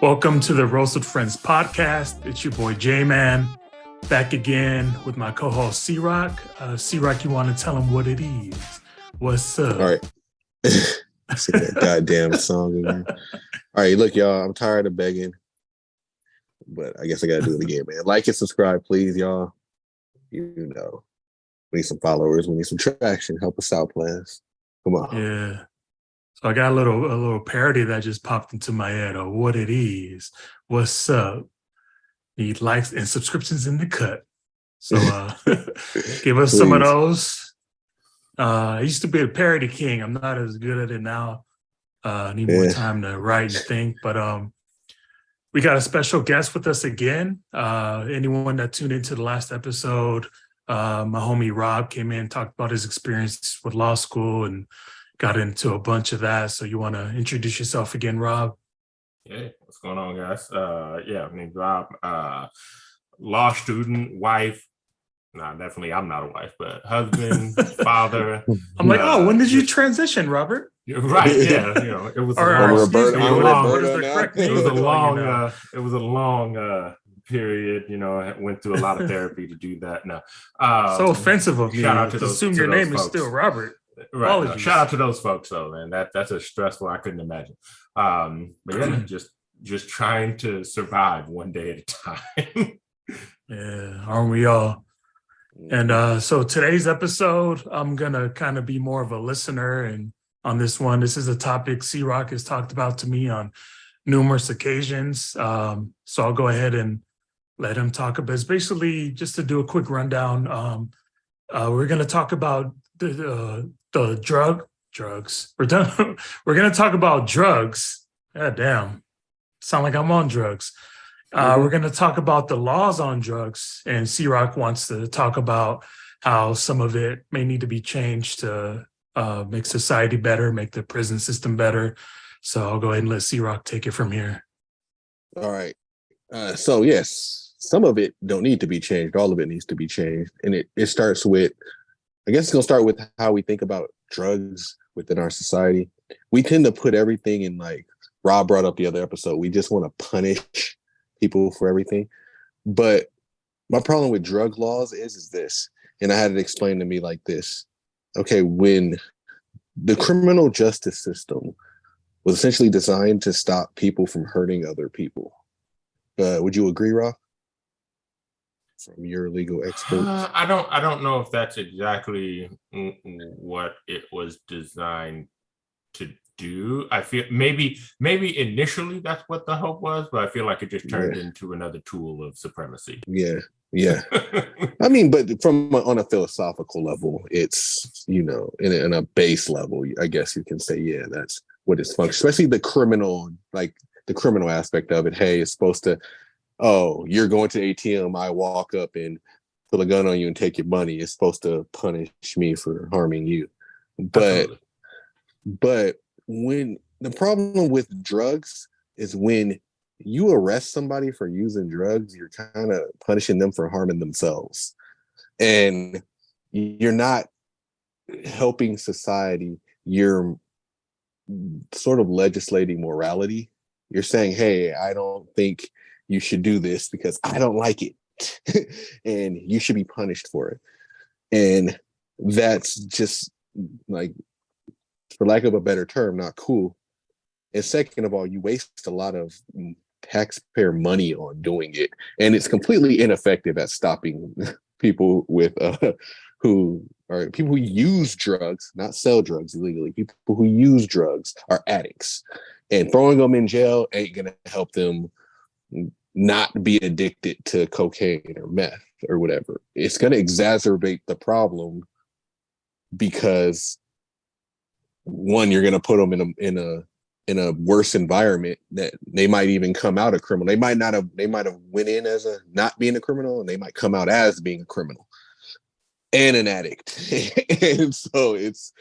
Welcome to the Roasted Friends podcast. It's your boy JayMan, back again with my co-host C Rock. C Rock, you want to tell him what it is? What's up? All right. Sing that goddamn song again. All right, look, y'all. I'm tired of begging, but I guess I gotta do it again, man. Like and subscribe, please, y'all. You know, we need some followers. We need some traction. Help us out, please. Come on. Yeah. So I got a little parody that just popped into my head of what it is. What's up? Need likes and subscriptions in the cut. So give us some of those. I used to be a parody king. I'm not as good at it now. I need more time to write and think. But we got a special guest with us again. Anyone that tuned into the last episode, my homie Rob came in, talked about his experience with law school and got into a bunch of that. So you want to introduce yourself again, Rob? Yeah, what's going on, guys? My name's Rob. Law student, wife. Nah, definitely I'm not a wife, but husband, father. I'm like, when did you transition, Robert? Right, yeah. It was a long period. I went through a lot of therapy to do that. No, so offensive of me. Shout out to those. Assume your name is still Robert. Right. No, shout out to those folks, though, man. That's a stressful. I couldn't imagine. But yeah, just trying to survive one day at a time. Yeah, aren't we all? And so today's episode, I'm gonna kind of be more of a listener, and on this one, this is a topic C Rock has talked about to me on numerous occasions. So I'll go ahead and let him talk about. It's basically just to do a quick rundown. We're gonna talk about the drugs. We're done. We're gonna talk about drugs. God damn, sound like I'm on drugs. We're gonna talk about the laws on drugs, and C Rock wants to talk about how some of it may need to be changed to make society better, make the prison system better. So I'll go ahead and let C Rock take it from here. All right. So yes, some of it don't need to be changed. All of it needs to be changed, and it starts with. I guess it's going to start with how we think about drugs within our society. We tend to put everything in, like Rob brought up the other episode. We just want to punish people for everything. But my problem with drug laws is this, and I had it explained to me like this. Okay, when the criminal justice system was essentially designed to stop people from hurting other people. Would you agree, Rob? From your legal experts? I don't know if that's exactly what it was designed to do. I feel maybe initially that's what the hope was, but I feel like it just turned into another tool of supremacy. Yeah. I mean, but on a philosophical level, it's, in a base level, I guess you can say, that's what it's functioning. Especially the criminal aspect of it. Hey, it's supposed to. Oh, you're going to ATM. I walk up and put a gun on you and take your money. It's supposed to punish me for harming you. But when the problem with drugs is when you arrest somebody for using drugs, you're kind of punishing them for harming themselves. And you're not helping society. You're sort of legislating morality. You're saying, hey, I don't think you should do this because I don't like it. And you should be punished for it. And that's just, like, for lack of a better term, not cool. And second of all, you waste a lot of taxpayer money on doing it. And it's completely ineffective at stopping people with who use drugs, not sell drugs illegally. People who use drugs are addicts. And throwing them in jail ain't gonna help them not be addicted to cocaine or meth or whatever. It's going to exacerbate the problem because, one, you're going to put them in a worse environment that they might even come out a criminal. They might have went in as a not being a criminal, and they might come out as being a criminal and an addict. And so it's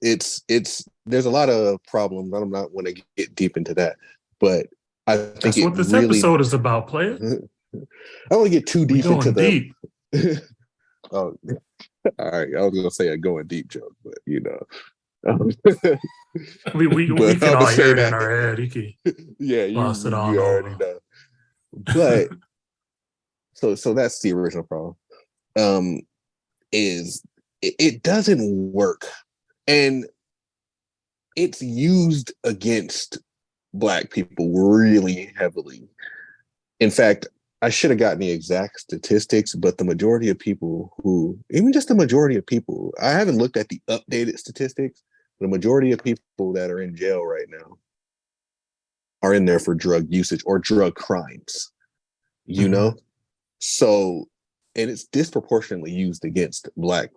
there's a lot of problems. I don't want to get deep into that, but I think that's what this episode is about, player. I don't want to get too deep into deep. Oh, all right. I was gonna say a going deep joke, but We But can I'm all gonna say hear it in that, our head. He yeah, lost it you on already over. know. But so that's the original problem. Um, is it doesn't work, and it's used against Black people really heavily. In fact, I should have gotten the exact statistics, but the majority of people who, even just the majority of people, I haven't looked at the updated statistics, but the majority of people that are in jail right now are in there for drug usage or drug crimes, you Mhm. know? So, and it's disproportionately used against black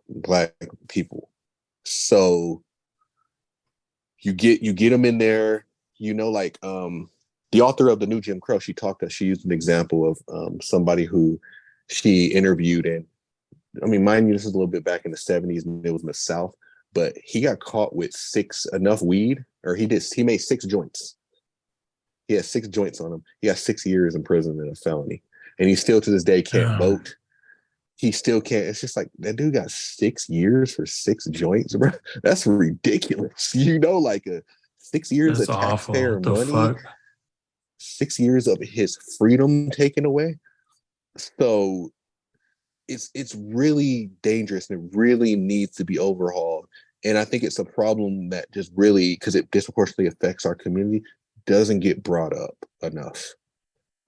people. So you get them in there, like the author of the new Jim Crow, she used an example of somebody who she interviewed, and I mean, mind you, this is a little bit back in the 70s and it was in the South, but he got caught with enough weed, or he made 6 joints. He had 6 joints on him. He got 6 years in prison and a felony. And he still to this day can't Yeah, vote. He still can't. It's just like that dude got 6 years for 6 joints, bro. That's ridiculous. Like 6 years that's of awful. taxpayer What the money, fuck? 6 years of his freedom taken away. So it's really dangerous and it really needs to be overhauled. And I think it's a problem that just really, because it disproportionately affects our community, doesn't get brought up enough.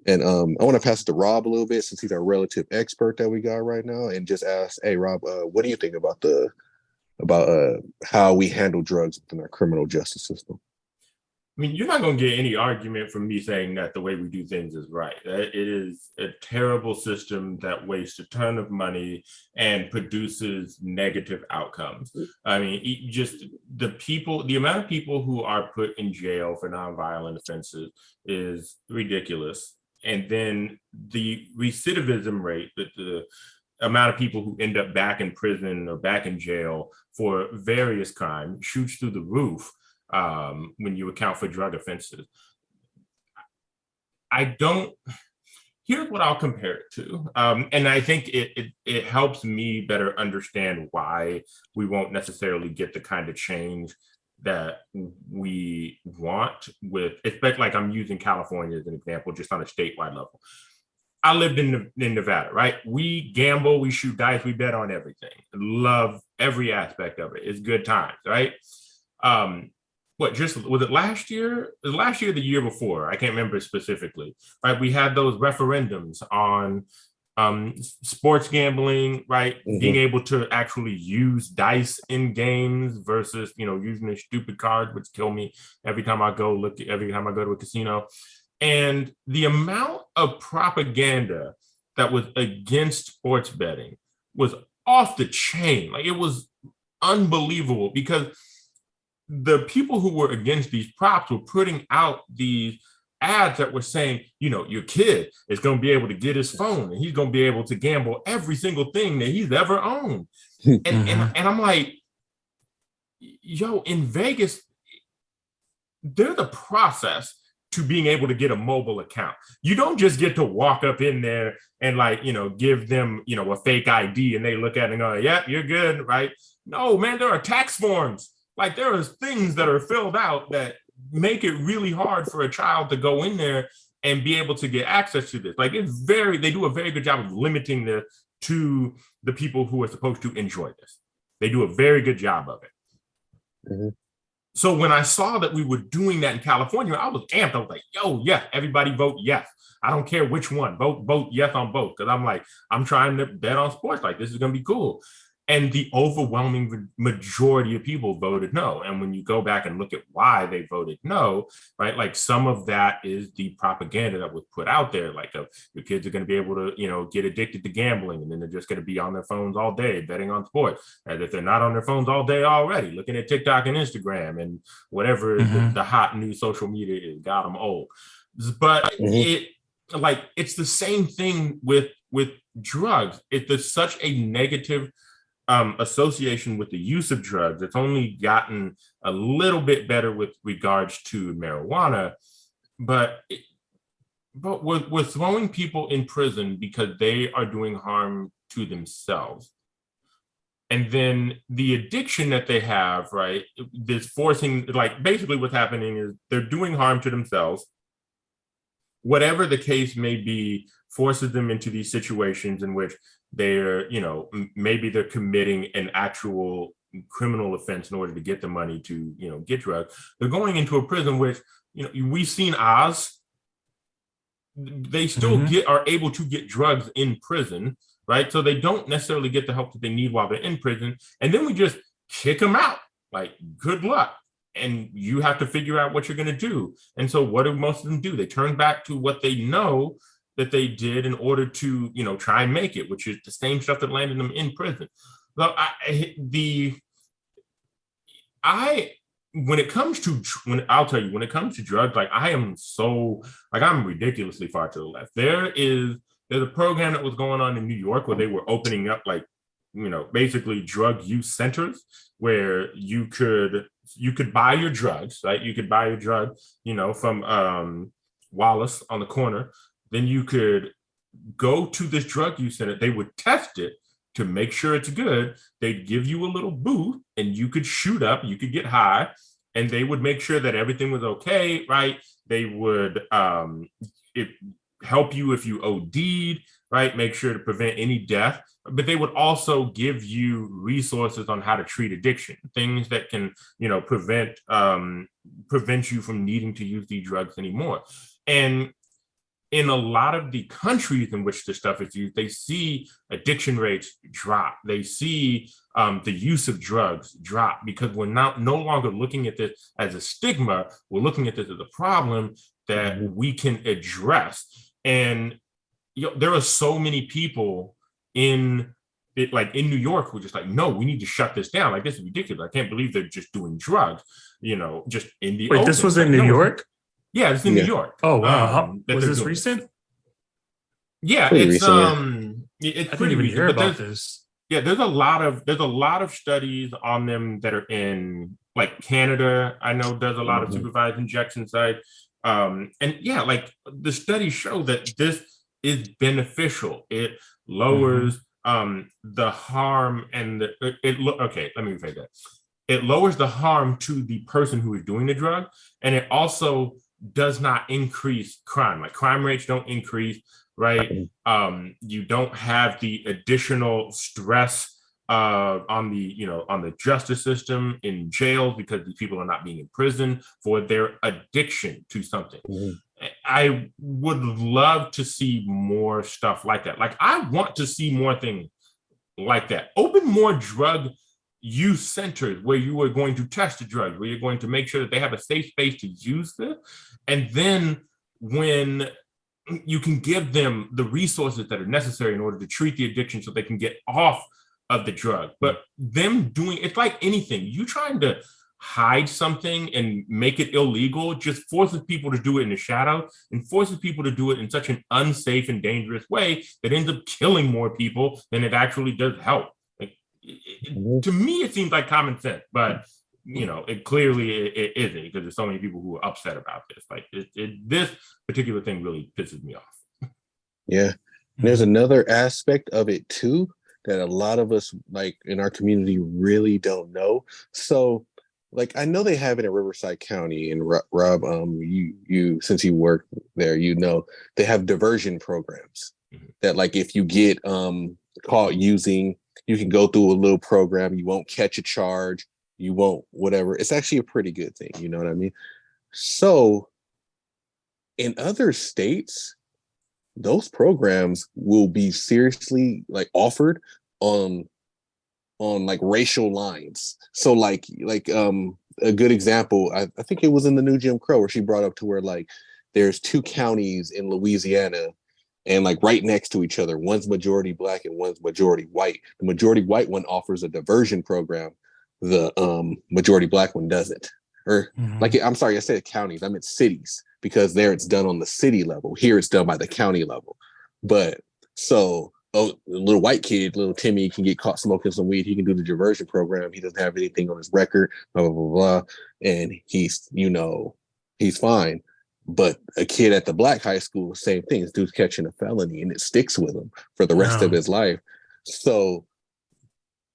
And I want to pass it to Rob a little bit since he's our relative expert that we got right now, and just ask, hey Rob, what do you think about how we handle drugs within our criminal justice system? I mean, you're not going to get any argument from me saying that the way we do things is right. It is a terrible system that wastes a ton of money and produces negative outcomes. I mean, just the amount of people who are put in jail for nonviolent offenses is ridiculous. And then the recidivism rate, the amount of people who end up back in prison or back in jail for various crimes shoots through the roof when you account for drug offenses. I don't. Here's what I'll compare it to, and I think it helps me better understand why we won't necessarily get the kind of change that we want with, especially like I'm using California as an example, just on a statewide level. I lived in Nevada, right? We gamble, we shoot dice, we bet on everything. Love every aspect of it. It's good times, right? Just was it last year? Last year, the year before, I can't remember specifically. Right, we had those referendums on sports gambling, right? Being able to actually use dice in games versus using a stupid card, which kill me every time I go to a casino. And the amount of propaganda that was against sports betting was off the chain. Like, it was unbelievable because the people who were against these props were putting out these ads that were saying, your kid is going to be able to get his phone and he's going to be able to gamble every single thing that he's ever owned. And I'm like, yo, in Vegas, there's a process to being able to get a mobile account. You don't just get to walk up in there and give them, a fake ID and they look at it and go, yeah, you're good, right? No, man, there are tax forms. Like, there are things that are filled out that make it really hard for a child to go in there and be able to get access to this. Like, they do a very good job of limiting this to the people who are supposed to enjoy this. They do a very good job of it. Mm-hmm. So when I saw that we were doing that in California, I was amped. I was like, yo, yes, everybody vote yes. I don't care which one. Vote yes on both. Because I'm trying to bet on sports. Like, this is going to be cool. And the overwhelming majority of people voted no. And when you go back and look at why they voted no, right, like some of that is the propaganda that was put out there, like your kids are going to be able to, get addicted to gambling, and then they're just going to be on their phones all day betting on sports. And if they're not on their phones all day already, looking at TikTok and Instagram and whatever the hot new social media is, got them old. But it's the same thing with drugs. It's such a negative association with the use of drugs. It's only gotten a little bit better with regards to marijuana, but we're throwing people in prison because they are doing harm to themselves. And then the addiction that they have, right, this forcing, like basically what's happening is they're doing harm to themselves. Whatever the case may be, forces them into these situations in which they're, maybe they're committing an actual criminal offense in order to get the money to, get drugs. They're going into a prison which, we've seen Oz. They still are able to get drugs in prison, right? So they don't necessarily get the help that they need while they're in prison. And then we just kick them out. Like, good luck. And you have to figure out what you're going to do. And so what do most of them do? They turn back to what they know that they did in order to, try and make it, which is the same stuff that landed them in prison. So when it comes to drugs, like I'm ridiculously far to the left. There's a program that was going on in New York where they were opening up basically drug use centers where you could buy your drugs, right? You could buy your drug, from Wallace on the corner. Then you could go to this drug use center. They would test it to make sure it's good. They'd give you a little booth and you could shoot up, you could get high, and they would make sure that everything was okay, right? They would help you if you OD'd, right? Make sure to prevent any death. But they would also give you resources on how to treat addiction, things that can, prevent you from needing to use these drugs anymore. And in a lot of the countries in which this stuff is used, they see addiction rates drop. They see the use of drugs drop because we're no longer looking at this as a stigma. We're looking at this as a problem that we can address. And there are so many people in New York who are just like, no, we need to shut this down. Like, this is ridiculous. I can't believe they're just doing drugs, just in the open. This was in New York? Yeah, it's in New York. Oh, wow. Was this recent? Yeah, pretty it's recent, it's I pretty didn't even recent. hear But about this. yeah, there's a lot of studies on them that are in Canada. I know does a lot of supervised injection sites. And yeah, the studies show that this is beneficial. It lowers the harm and okay, let me rephrase that. It lowers the harm to the person who is doing the drug, and it also does not increase crime. Like, crime rates don't increase, right? You don't have the additional stress on the justice system in jail because these people are not being in prison for their addiction to something. I would love to see more stuff like that. Like, I want to see more things like that. Open more drug use centers where you are going to test the drugs, where you're going to make sure that they have a safe space to use this. And then when you can give them the resources that are necessary in order to treat the addiction so they can get off of the drug. But them doing, it's like anything, you trying to hide something and make it illegal just forces people to do it in the shadow and forces people to do it in such an unsafe and dangerous way that ends up killing more people than it actually does help. To me, it seems like common sense, but it clearly it isn't, because there's so many people who are upset about this. This particular thing really pisses me off. Yeah. There's another aspect of it too that a lot of us in our community really don't know. So I know they have it in Riverside County, and Rob, you since you work there, they have diversion programs that if you get caught using, you can go through a little program. You won't catch a charge. You won't whatever. It's actually a pretty good thing. You know what I mean? So in other states, those programs will be seriously offered on racial lines. So a good example, I think it was in the new Jim Crow, where she brought up to where there's two counties in Louisiana and right next to each other. One's majority Black and one's majority white. The majority white one offers a diversion program. The majority Black one doesn't. Or I'm sorry, I said counties, I meant cities, because there it's done on the city level. Here it's done by the county level. But so the little white kid, little Timmy, can get caught smoking some weed. He can do the diversion program. He doesn't have anything on his record, blah, blah, blah, blah. And he's fine. But a kid at the Black high school, same thing. This dude's catching a felony and it sticks with him for the rest of his life. So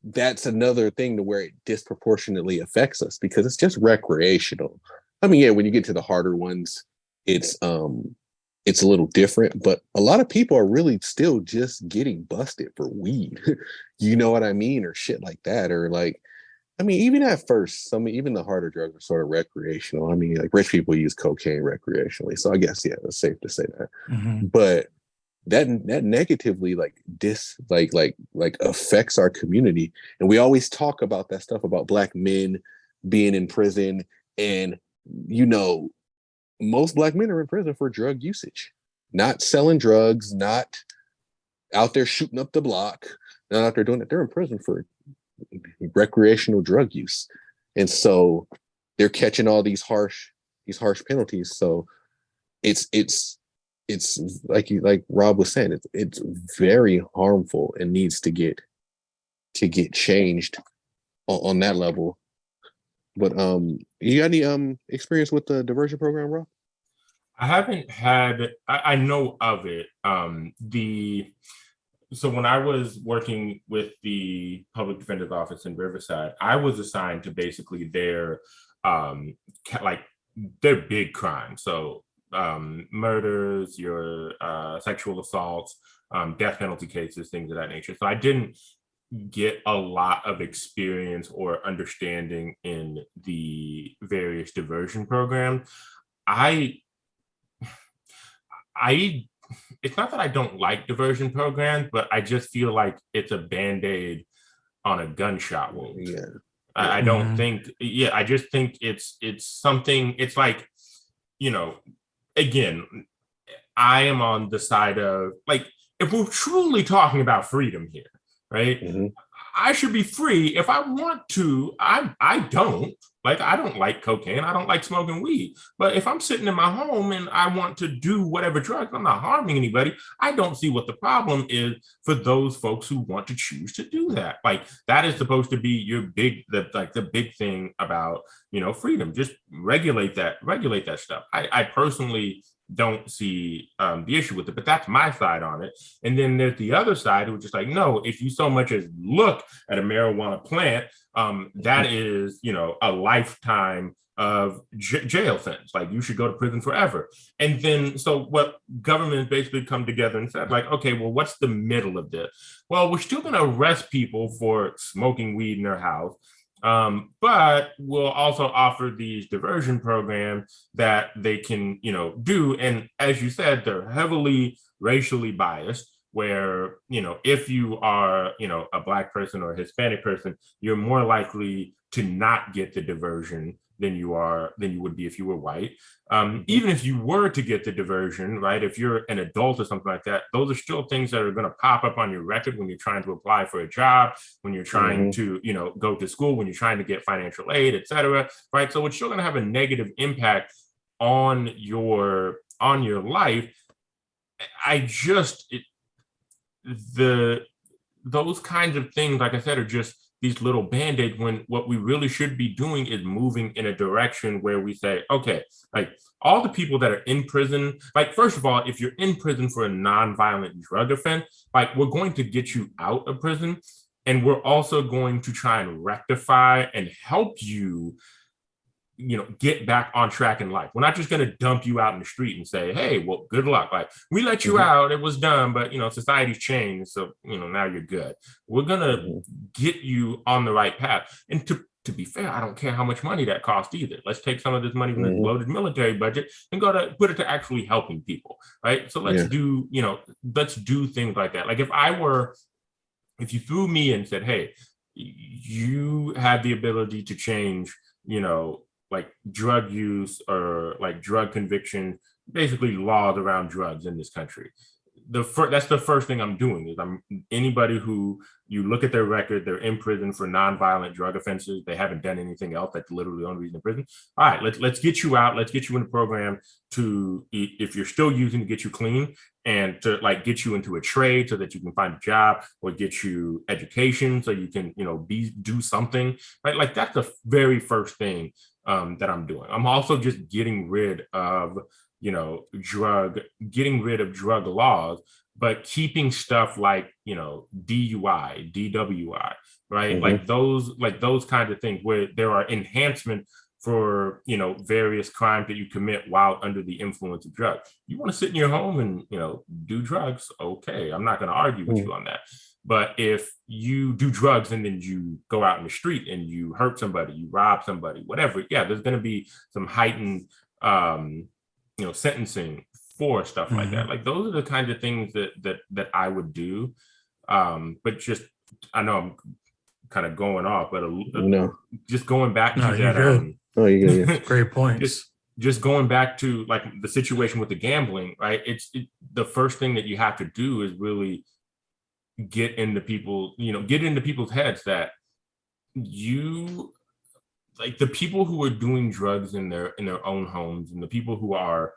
that's another thing to where it disproportionately affects us because it's just recreational. I mean, yeah, when you get to the harder ones, it's a little different, but a lot of people are really still just getting busted for weed. You know what I mean? Or shit like that. Or like, I mean, even at first, even the harder drugs are sort of recreational. I mean, like rich people use cocaine recreationally. So I guess, yeah, it's safe to say that. Mm-hmm. But that negatively affects our community. And we always talk about that stuff about Black men being in prison. And, you know, most Black men are in prison for drug usage, not selling drugs, not out there shooting up the block, not out there doing it. They're in prison for recreational drug use. And so they're catching all these harsh penalties. So it's like Rob was saying, it's very harmful and needs to get changed on that level. But you got any experience with the diversion program, Rob? I haven't had. I know of it. So when I was working with the public defender's office in Riverside, I was assigned to basically their their big crimes. So murders, your sexual assaults, death penalty cases, things of that nature. So I didn't get a lot of experience or understanding in the various diversion programs. I it's not that I don't like diversion programs, but I just feel like it's a band-aid on a gunshot wound. Yeah. I don't think, I just think it's something, it's like, you know, again, I am on the side of, like, if we're truly talking about freedom here, right? Mm-hmm. I should be free if I want to. I don't like cocaine. I don't like smoking weed. But if I'm sitting in my home and I want to do whatever drugs, I'm not harming anybody. I don't see what the problem is for those folks who want to choose to do that. Like, that is supposed to be your the big thing about, you know, freedom. Just regulate that stuff. I personally don't see the issue with it, but that's my side on it. And then there's the other side, which is like, no, if you so much as look at a marijuana plant, that is, you know, a lifetime of jail sentence. Like, you should go to prison forever. And then, so what government basically come together and said, like, okay, well, what's the middle of this? Well, we're still going to arrest people for smoking weed in their house. But we'll also offer these diversion programs that they can, you know, do. And as you said, they're heavily racially biased, where, you know, if you are, you know, a Black person or a Hispanic person, you're more likely to not get the diversion than you would be if you were white. Even if you were to get the diversion, right? If you're an adult or something like that, those are still things that are going to pop up on your record when you're trying to apply for a job, when you're trying to, you know, go to school, when you're trying to get financial aid, et cetera, right? So it's still going to have a negative impact on your life. Those kinds of things, like I said, are just these little band-aids, when what we really should be doing is moving in a direction where we say, okay, like, all the people that are in prison, like, first of all, if you're in prison for a non-violent drug offense, like, we're going to get you out of prison, and we're also going to try and rectify and help you, you know, get back on track in life. We're not just going to dump you out in the street and say, hey, well, good luck. Like, we let you out, it was done, but, you know, society's changed, so, you know, now you're good. We're going to get you on the right path. And to be fair, I don't care how much money that costs either. Let's take some of this money from this bloated military budget and go to put it to actually helping people, right? So let's do things like that. Like, if you threw me and said, hey, you have the ability to change, you know, like, drug use or like drug conviction, basically laws around drugs in this country. That's the first thing I'm doing. Is anybody who you look at their record, they're in prison for nonviolent drug offenses. They haven't done anything else. That's literally the only reason in prison. All right, let's get you out. Let's get you in a program to, if you're still using, to get you clean, and to, like, get you into a trade so that you can find a job, or get you education so you can, you know, do something, right? Like, that's the very first thing that I'm doing. I'm also just getting rid of drug laws, but keeping stuff like, you know, DUI, DWI, right? Mm-hmm. Like those kinds of things where there are enhancements for, you know, various crimes that you commit while under the influence of drugs. You want to sit in your home and, you know, do drugs, okay, I'm not going to argue with you on that. But if you do drugs and then you go out in the street and you hurt somebody, you rob somebody, whatever, yeah, there's going to be some heightened you know, sentencing for stuff like that. Like those are the kinds of things that I would do. But just, I know I'm kind of going off, but just going back to that. Oh, you good. Great points. Just going back to like the situation with the gambling, right? The first thing that you have to do is really get into people's heads that you, like, the people who are doing drugs in their own homes, and the people who are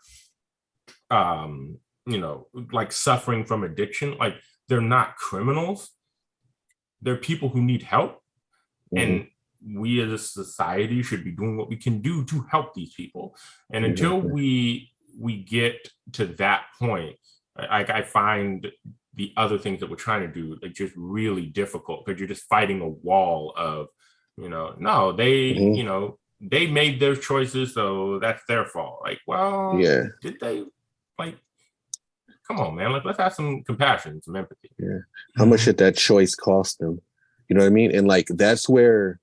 you know, like suffering from addiction, like they're not criminals, they're people who need help. And we as a society should be doing what we can do to help these people. And until we get to that point, I find the other things that we're trying to do like just really difficult, because you're just fighting a wall of, you know, no, they, you know, they made their choices, so that's their fault. Like, well, did they? Like, come on, man. Like, let's have some compassion, some empathy. Yeah. How much did that choice cost them? You know what I mean? And like, that's where,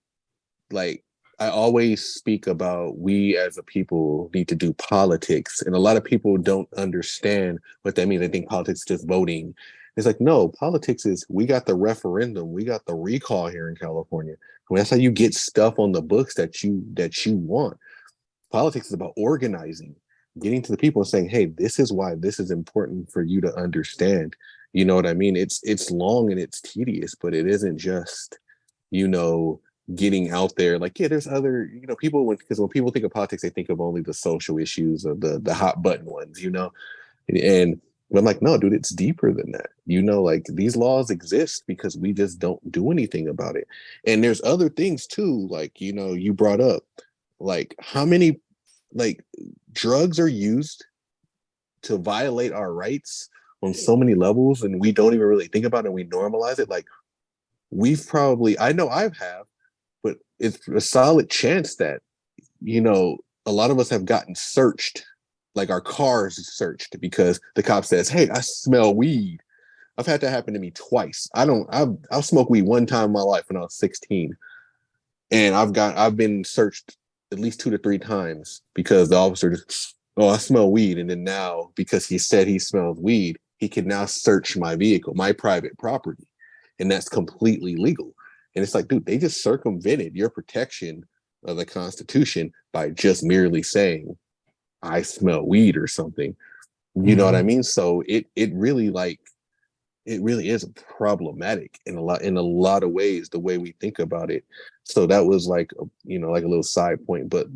like, I always speak about we as a people need to do politics. And a lot of people don't understand what that means. They think politics is just voting. It's like, no, politics is, we got the referendum, we got the recall here in California. I mean, that's how you get stuff on the books that you want. Politics is about organizing, getting to the people and saying, hey, this is why this is important for you to understand. You know what I mean? It's long and it's tedious, but it isn't just, you know, getting out there. Like, yeah, there's other, you know, people, because when people think of politics, they think of only the social issues or the hot button ones, you know? And I'm like, no, dude, it's deeper than that. You know, like, these laws exist because we just don't do anything about it. And there's other things too, like, you know, you brought up, like, how many, like, drugs are used to violate our rights on so many levels, and we don't even really think about it, and we normalize it. Like, we've probably, I know I've have, but it's a solid chance that, you know, a lot of us have gotten searched, like our cars searched, because the cop says, hey, I smell weed. I've had that happen to me twice. I'll smoke weed one time in my life when I was 16. And I've been searched at least 2 to 3 times because the officer just, oh, I smell weed. And then now, because he said he smells weed, he can now search my vehicle, my private property. And that's completely legal. And it's like, dude, they just circumvented your protection of the Constitution by just merely saying, I smell weed or something. You know what I mean? So it really, like, it really is problematic in a lot of ways, the way we think about it. So that was like, you know, like a little side point. But,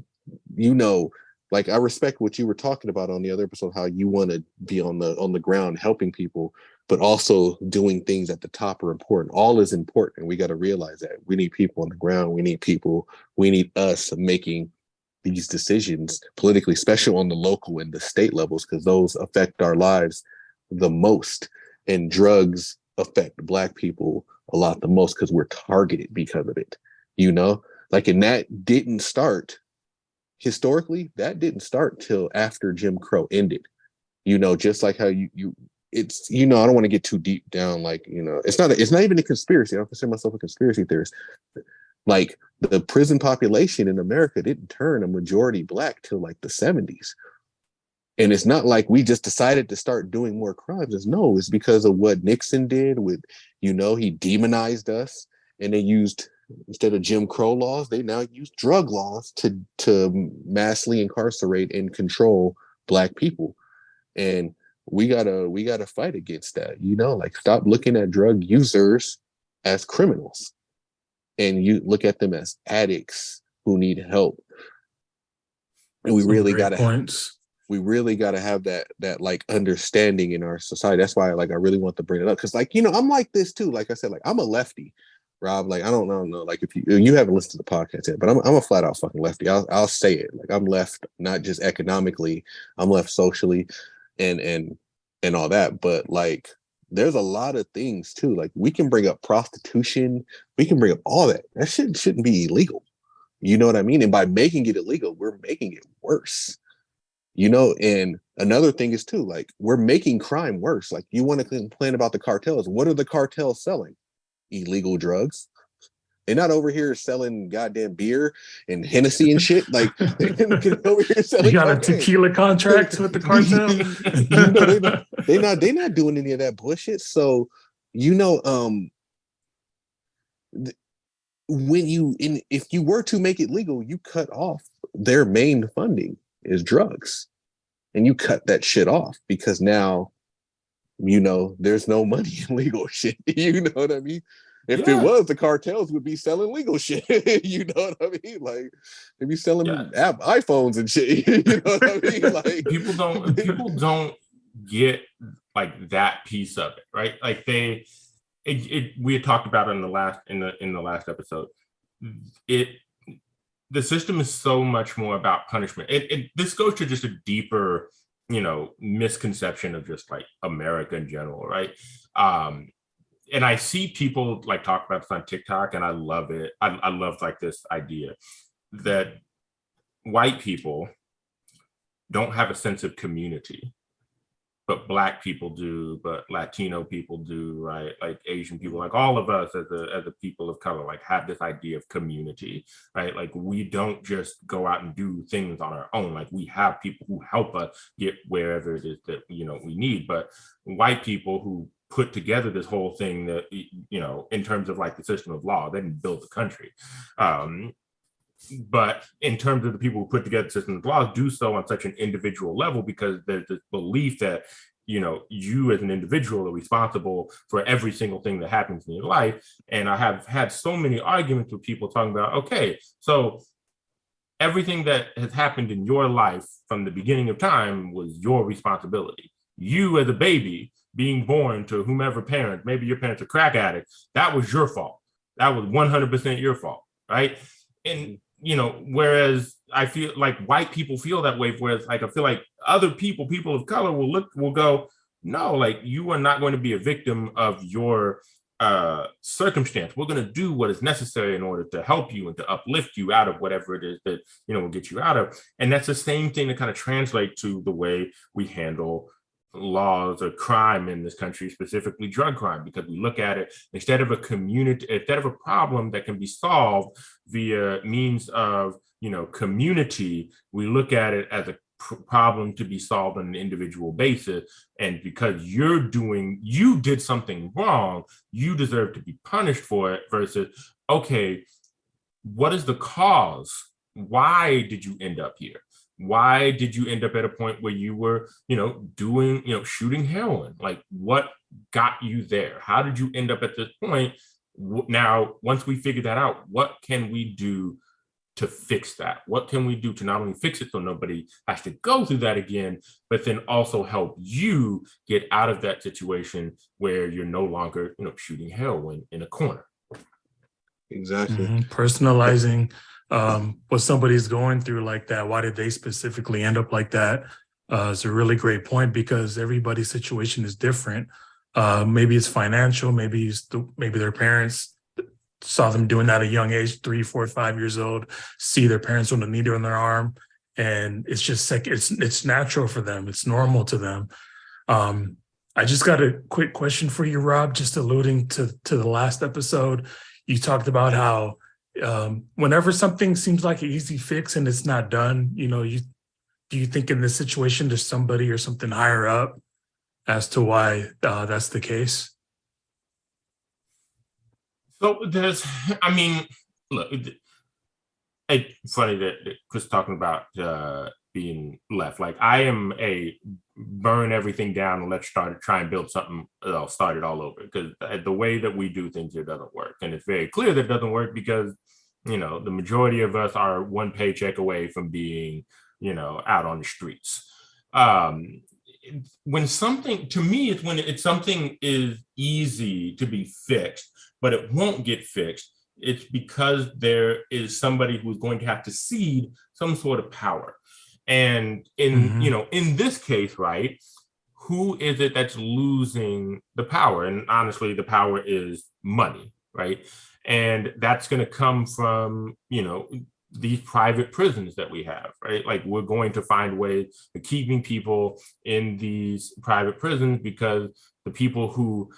you know, like, I respect what you were talking about on the other episode, how you want to be on the ground helping people, but also doing things at the top are important. All is important. We got to realize that we need people on the ground. We need us making these decisions politically, especially on the local and the state levels, because those affect our lives the most. And drugs affect Black people a lot the most because we're targeted because of it, you know? Like, and that didn't start historically, that didn't start till after Jim Crow ended, you know, just like how it's, you know, I don't want to get too deep down, like, you know, it's not even a conspiracy. I don't consider myself a conspiracy theorist. Like, the prison population in America didn't turn a majority Black till like the 70s. And it's not like we just decided to start doing more crimes. It's because of what Nixon did with, you know, he demonized us, and they used, instead of Jim Crow laws, they now use drug laws to massively incarcerate and control Black people. And we gotta fight against that, you know, like, stop looking at drug users as criminals, and you look at them as addicts who need help. And we really gotta have that like understanding in our society. That's why, like, I really want to bring it up, because, like, you know, I'm like this too. Like I said, like, I'm a lefty, Rob. Like, I don't know, like, if you haven't listened to the podcast yet, but I'm a flat out fucking lefty. I'll say it. Like, I'm left, not just economically, I'm left socially, and all that. But, like, there's a lot of things too. Like we can bring up prostitution, we can bring up all that. That shit shouldn't be illegal. You know what I mean? And by making it illegal, we're making it worse. And another thing is too, like we're making crime worse. Like you want to complain about the cartels. What are the cartels selling? Illegal drugs. They're not over here selling goddamn beer and Hennessy and shit. Like they're over here selling. You got cocaine. a tequila contract with the cartel. They're not doing any of that bullshit. So, if you were to make it legal, you cut off their main funding is drugs, and you cut that shit off because now, there's no money in legal shit. You know what I mean? If it was, the cartels would be selling legal shit. You know what I mean? Like they'd be selling iPhones and shit. You know what I mean? Like people don't get like that piece of it, right? Like we had talked about it in the last episode. The system is so much more about punishment. This goes to just a deeper, misconception of just like America in general, right? And I see people like talk about this on TikTok, and I love it. I love like this idea that white people don't have a sense of community, but Black people do, but Latino people do, right? Like Asian people, like all of us as a people of color, like have this idea of community, right? Like we don't just go out and do things on our own. Like we have people who help us get wherever it is that, we need. But white people who put together this whole thing that, in terms of like the system of law, they didn't build the country. But in terms of the people who put together the system of laws, do so on such an individual level because there's this belief that, you as an individual are responsible for every single thing that happens in your life. And I have had so many arguments with people talking about, okay, so everything that has happened in your life from the beginning of time was your responsibility. You as a baby being born to whomever parent, maybe your parents are crack addicts, that was your fault. That was 100% your fault, right? And, whereas I feel like white people feel that way, whereas like I feel like other people of color will go, no, like you are not going to be a victim of your circumstance. We're going to do what is necessary in order to help you and to uplift you out of whatever it is that, will get you out of. And that's the same thing that kind of translates to the way we handle laws or crime in this country, specifically drug crime, because we look at it instead of a problem that can be solved via means of community, we look at it as a problem to be solved on an individual basis. And because you did something wrong, you deserve to be punished for it, versus, okay, what is the cause? Why did you end up here? Why did you end up at a point where you were, doing, shooting heroin? Like what got you there? How did you end up at this point? Now, once we figure that out, what can we do to fix that? What can we do to not only fix it so nobody has to go through that again, but then also help you get out of that situation where you're no longer, shooting heroin in a corner? Exactly. Personalizing what somebody's going through like that. Why did they specifically end up like that? It's a really great point because everybody's situation is different. Maybe it's financial. Maybe their parents saw them doing that at a young age, 3, 4, 5 years old, see their parents with a needle in their arm. And it's just like, it's natural for them. It's normal to them. I just got a quick question for you, Rob, just alluding to the last episode. You talked about how whenever something seems like an easy fix and it's not done, do you think in this situation there's somebody or something higher up as to why that's the case? So look, it's funny that Chris talking about being left. Like I am a burn everything down and let's try and build something else, start it all over. Because the way that we do things here doesn't work. And it's very clear that it doesn't work because, the majority of us are one paycheck away from being, out on the streets. When something, to me, it's when something is easy to be fixed, but it won't get fixed. It's because there is somebody who's going to have to cede some sort of power. And in, in this case, right, who is it that's losing the power? And honestly, the power is money, right? And that's going to come from, these private prisons that we have, right? Like, we're going to find ways of keeping people in these private prisons because the people who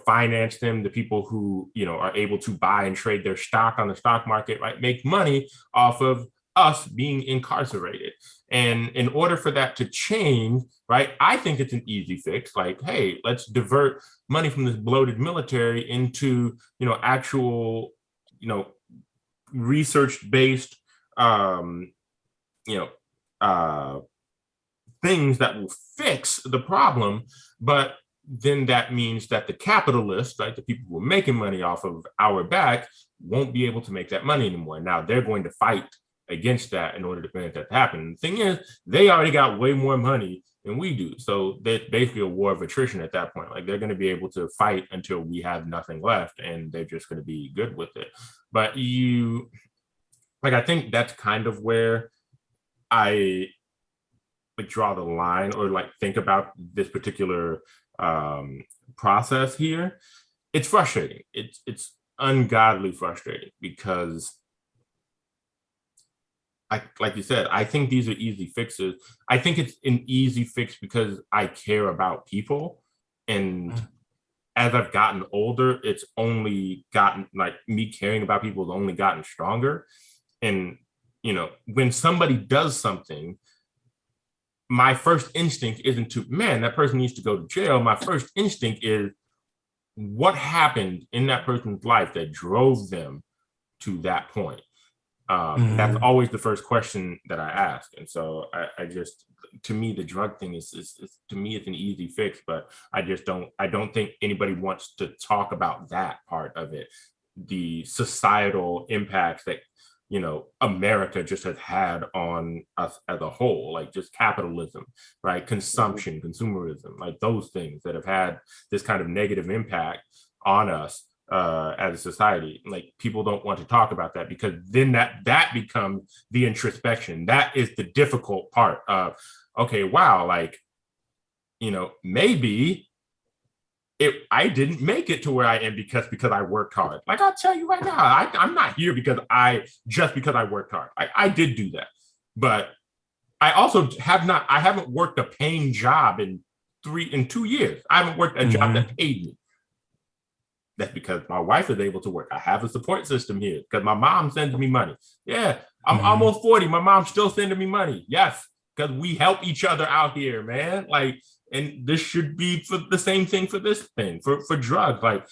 finance them, the people who, are able to buy and trade their stock on the stock market, right, make money off of us being incarcerated. And in order for that to change, right, I think it's an easy fix. Like, hey, let's divert money from this bloated military into, actual, research-based, things that will fix the problem. But then that means that the capitalists, like the people who are making money off of our back, won't be able to make that money anymore. Now they're going to fight against that in order to prevent that to happen. The thing is, they already got way more money than we do. So there's basically a war of attrition at that point. Like, they're going to be able to fight until we have nothing left, and they're just going to be good with it. But I think that's kind of where I draw the line, or think about this particular process here. It's frustrating. It's ungodly frustrating because, like you said, I think these are easy fixes. I think it's an easy fix because I care about people. And as I've gotten older, it's only gotten, me caring about people has only gotten stronger. And, when somebody does something, my first instinct isn't to, man, that person needs to go to jail. My first instinct is, what happened in that person's life that drove them to that point? That's always the first question that I ask. And so I just, to me, the drug thing is to me, it's an easy fix, but I don't think anybody wants to talk about that part of it. The societal impacts that, America just has had on us as a whole, like just capitalism, right? Consumption, consumerism, like those things that have had this kind of negative impact on us as a society. Like, people don't want to talk about that because then that becomes the introspection. That is the difficult part of, okay, wow, maybe I didn't make it to where I am because I worked hard. Like, I'll tell you right now, I'm not here because I worked hard. I did do that, but I also haven't worked a paying job in 2 years. I haven't worked a job that paid me. That's because my wife is able to work. I have a support system here because my mom sends me money. Yeah, I'm almost 40. My mom's still sending me money. Yes, because we help each other out here, man. And this should be for the same thing for this thing, for drugs. Like,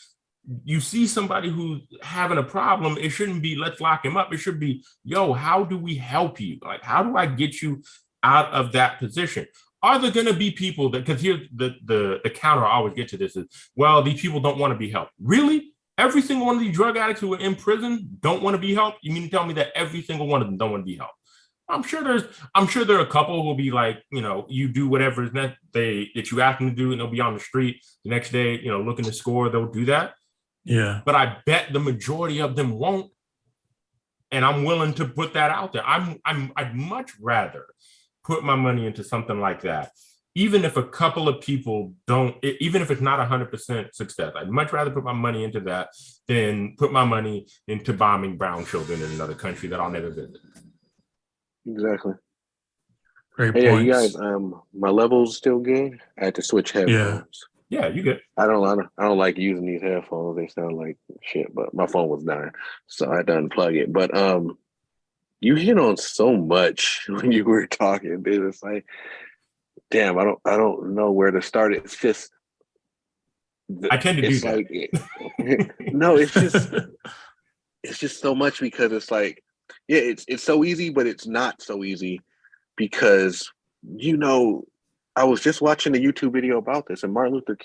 you see somebody who's having a problem, it shouldn't be, let's lock him up. It should be, yo, how do we help you? Like, how do I get you out of that position? Are there going to be people that, because here's the counter I always get to this is, well, these people don't want to be helped. Really? Every single one of these drug addicts who are in prison don't want to be helped? You mean to tell me that every single one of them don't want to be helped? I'm sure there are a couple who will be like, you do whatever that you ask them to do, and they'll be on the street the next day, looking to score, they'll do that. Yeah. But I bet the majority of them won't. And I'm willing to put that out there. I'd much rather put my money into something like that, even if a couple of people don't, even if it's not 100% success. I'd much rather put my money into that than put my money into bombing brown children in another country that I'll never visit. Exactly. Great Hey, points. you guys, my level's still good. I had to switch headphones. Yeah, you good. I don't like using these headphones. They sound like shit, but my phone was dying, so I had to unplug it. But you hit on so much when you were talking, dude. It's like, damn, I don't know where to start. It's just, I tend to do that. No, it's just so much because it's like, yeah, it's so easy, but it's not so easy because, I was just watching a YouTube video about this, and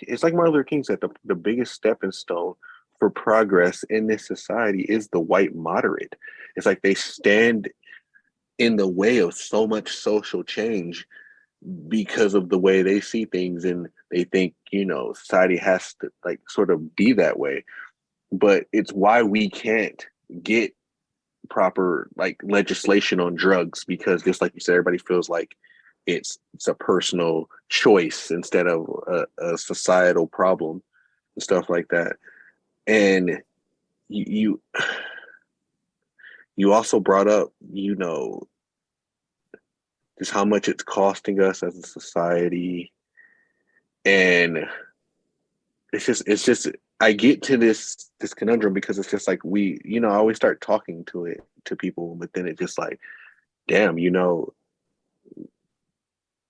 it's like Martin Luther King said, the biggest stepping stone for progress in this society is the white moderate. It's like they stand in the way of so much social change because of the way they see things, and they think, society has to sort of be that way. But it's why we can't get proper legislation on drugs, because just like you said, everybody feels like it's a personal choice instead of a societal problem and stuff like that. And you you also brought up, just how much it's costing us as a society. And it's just I get to this conundrum because it's just like I always start talking to people, but then it just like, damn,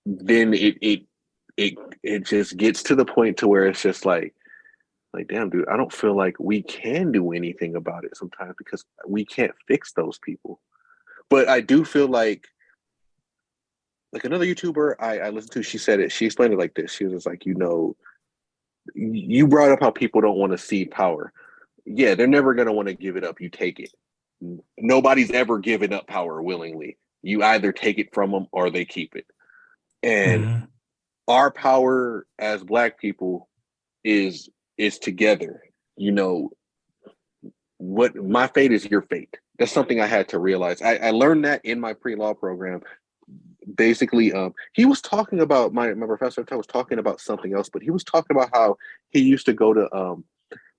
then it just gets to the point to where it's just like damn, dude, I don't feel like we can do anything about it sometimes because we can't fix those people. But I do feel like another YouTuber I listened to, she explained it like this. She was just like, you brought up how people don't want to cede power. Yeah, they're never going to want to give it up. You take it. Nobody's ever given up power willingly. You either take it from them or they keep it. And our power as Black people is together. What my fate is your fate. That's something I had to realize. I learned that in my pre-law program. Basically, he was talking about my professor was talking about something else, but he was talking about how he used to go to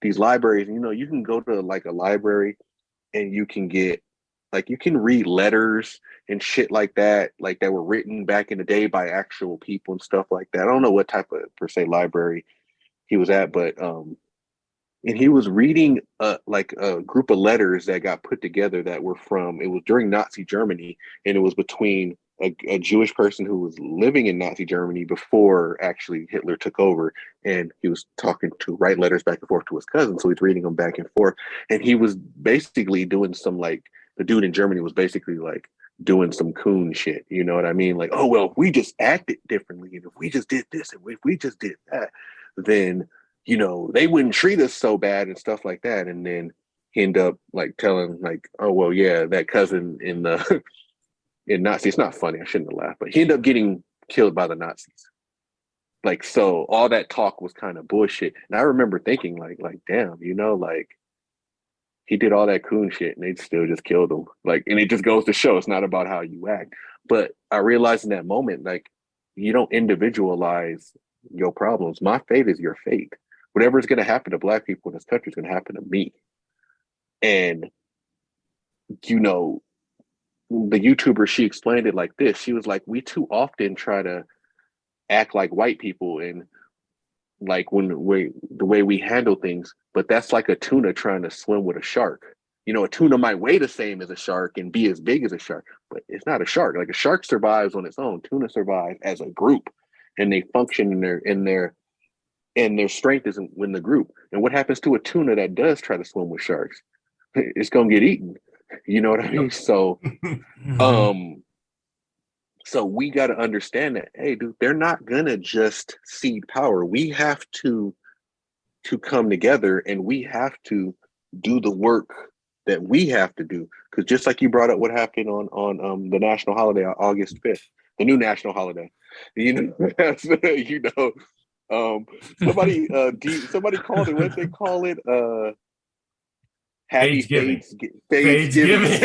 these libraries. You can go to like a library and you can get you can read letters and shit like that were written back in the day by actual people and stuff like that. I don't know what type of per se library he was at, but and he was reading a group of letters that got put together that were it was during Nazi Germany, and it was between a Jewish person who was living in Nazi Germany before actually Hitler took over, and he was talking to write letters back and forth to his cousin, so he's reading them back and forth, and he was basically doing some the dude in Germany was basically doing some coon shit, you know what I mean? Oh well, if we just acted differently, and if we just did this, and if we just did that, then they wouldn't treat us so bad and stuff like that. And then he ended up telling oh well, yeah, that cousin in the in Nazi, it's not funny, I shouldn't have laughed, but he ended up getting killed by the Nazis. So all that talk was kind of bullshit. And I remember thinking damn, he did all that coon shit and they still just killed him. And it just goes to show it's not about how you act. But I realized in that moment, you don't individualize your problems. My fate is your fate. Whatever is going to happen to Black people in this country is going to happen to me. And, the YouTuber, she explained it like this. She was like, we too often try to act like white people and the way we handle things, but that's like a tuna trying to swim with a shark. A tuna might weigh the same as a shark and be as big as a shark, but it's not a shark. A shark survives on its own. Tuna survives as a group, and they function in their strength is in the group. And what happens to a tuna that does try to swim with sharks? It's gonna get eaten. You know what I mean? So, so we got to understand that, hey, dude, they're not gonna just cede power. We have to come together, and we have to do the work that we have to do. Because just like you brought up, what happened on the national holiday, August 5th, the new national holiday. Somebody somebody called it. What they call it? Happy Fadesgiving. Fadesgiving.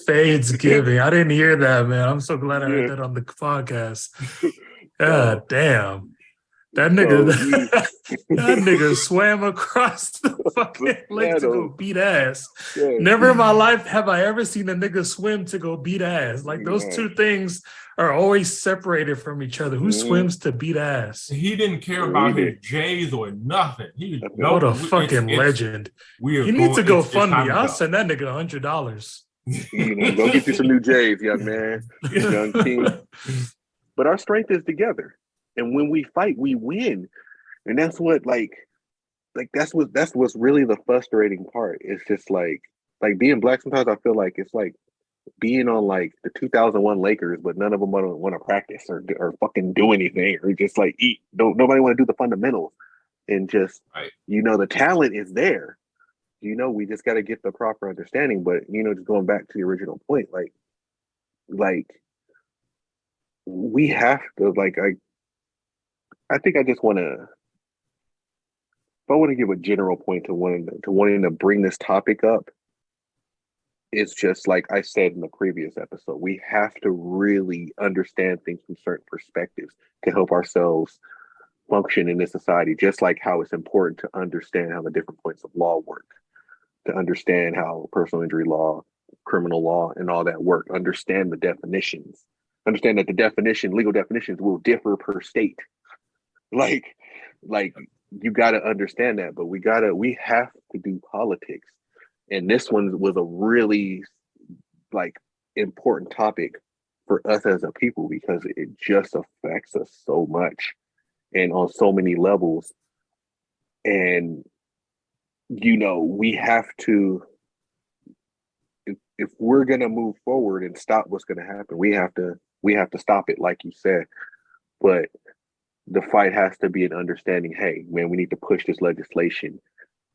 Fadesgiving. I didn't hear that, man. I'm so glad I heard that on the podcast. God damn. That nigga swam across the fucking lake to go beat ass. Yeah. Never in my life have I ever seen a nigga swim to go beat ass. Those two things are always separated from each other. Who swims to beat ass? He didn't care about his J's or nothing. What a fucking legend. He needs to go fund me. I'll send that nigga $100. Go get you some new J's, young man. Young king. But our strength is together. And when we fight, we win. And that's what that's what's really the frustrating part. It's just being Black, sometimes I feel like it's like being on the 2001 Lakers, but none of them want to practice or fucking do anything or just eat. Nobody want to do the fundamentals. And just right. The talent is there. We just got to get the proper understanding. But just going back to the original point, we have to I think I just want to. If I want to give a general point to wanting to bring this topic up, it's just like I said in the previous episode, we have to really understand things from certain perspectives to help ourselves function in this society, just like how it's important to understand how the different points of law work, to understand how personal injury law, criminal law, and all that work, understand the definitions, understand that the legal definitions will differ per state. Like, like you got to understand that, but we have to do politics. And this one was a really like important topic for us as a people because it just affects us so much and on so many levels. And we have to, if we're gonna move forward and stop what's gonna happen, we have to stop it, like you said. But the fight has to be an understanding. Hey, man, we need to push this legislation.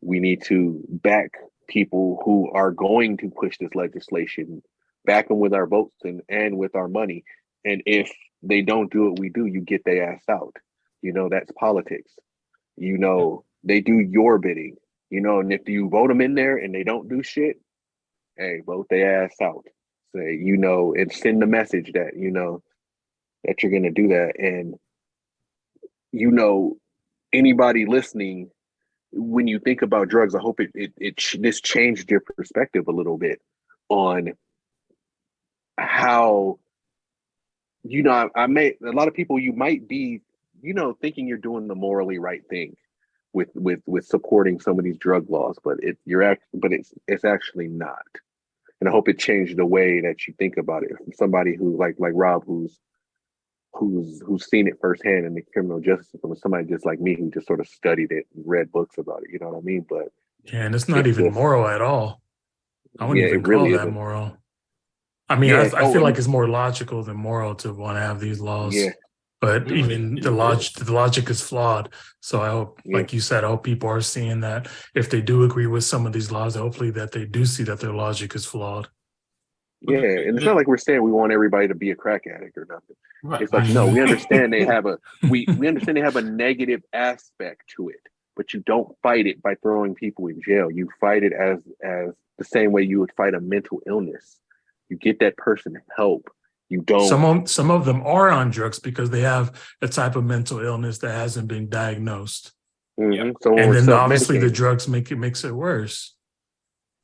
We need to back people who are going to push this legislation, back them with our votes and with our money. And if they don't do what we do, you get their ass out. That's politics. They do your bidding. And if you vote them in there and they don't do shit, hey, vote their ass out. Say, and send the message that, that you're going to do that. And, anybody listening, when you think about drugs, I hope this changed your perspective a little bit on how, I may, a lot of people, you might be, thinking you're doing the morally right thing with supporting some of these drug laws, but it's actually not. And I hope it changed the way that you think about it. From somebody who like Rob, who's seen it firsthand in the criminal justice system, somebody just like me who just sort of studied it and read books about it. You know what I mean? But yeah, and it's not even moral at all. I wouldn't even call that moral. I mean, I feel like it's more logical than moral to want to have these laws. Yeah. But even the logic is flawed. So I hope, like you said, I hope people are seeing that if they do agree with some of these laws, hopefully that they do see that their logic is flawed. Yeah, and it's not like we're saying we want everybody to be a crack addict or nothing. Right. It's like, no, we understand they have we understand they have a negative aspect to it, but you don't fight it by throwing people in jail. You fight it as the same way you would fight a mental illness. You get that person help. You don't. Some of them are on drugs because they have a type of mental illness that hasn't been diagnosed. Mm-hmm. So and then obviously the drugs makes it worse.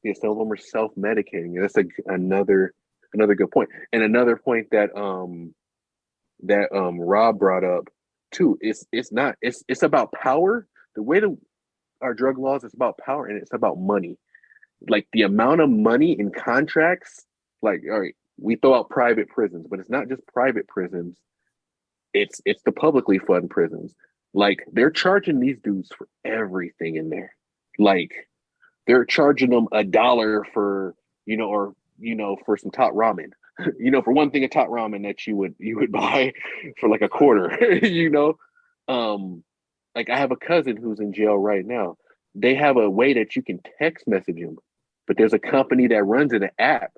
Yeah, some of them are self-medicating. That's another good point. And another point that Rob brought up too, it's about power. The way our drug laws is about power, and it's about money. Like the amount of money in contracts, like, all right, we throw out private prisons, but it's not just private prisons. It's the publicly funded prisons. Like they're charging these dudes for everything in there. Like they're charging them $1 for, for some top ramen, for one thing of top ramen that you would buy for like a quarter, like I have a cousin who's in jail right now. They have a way that you can text message him, but there's a company that runs an app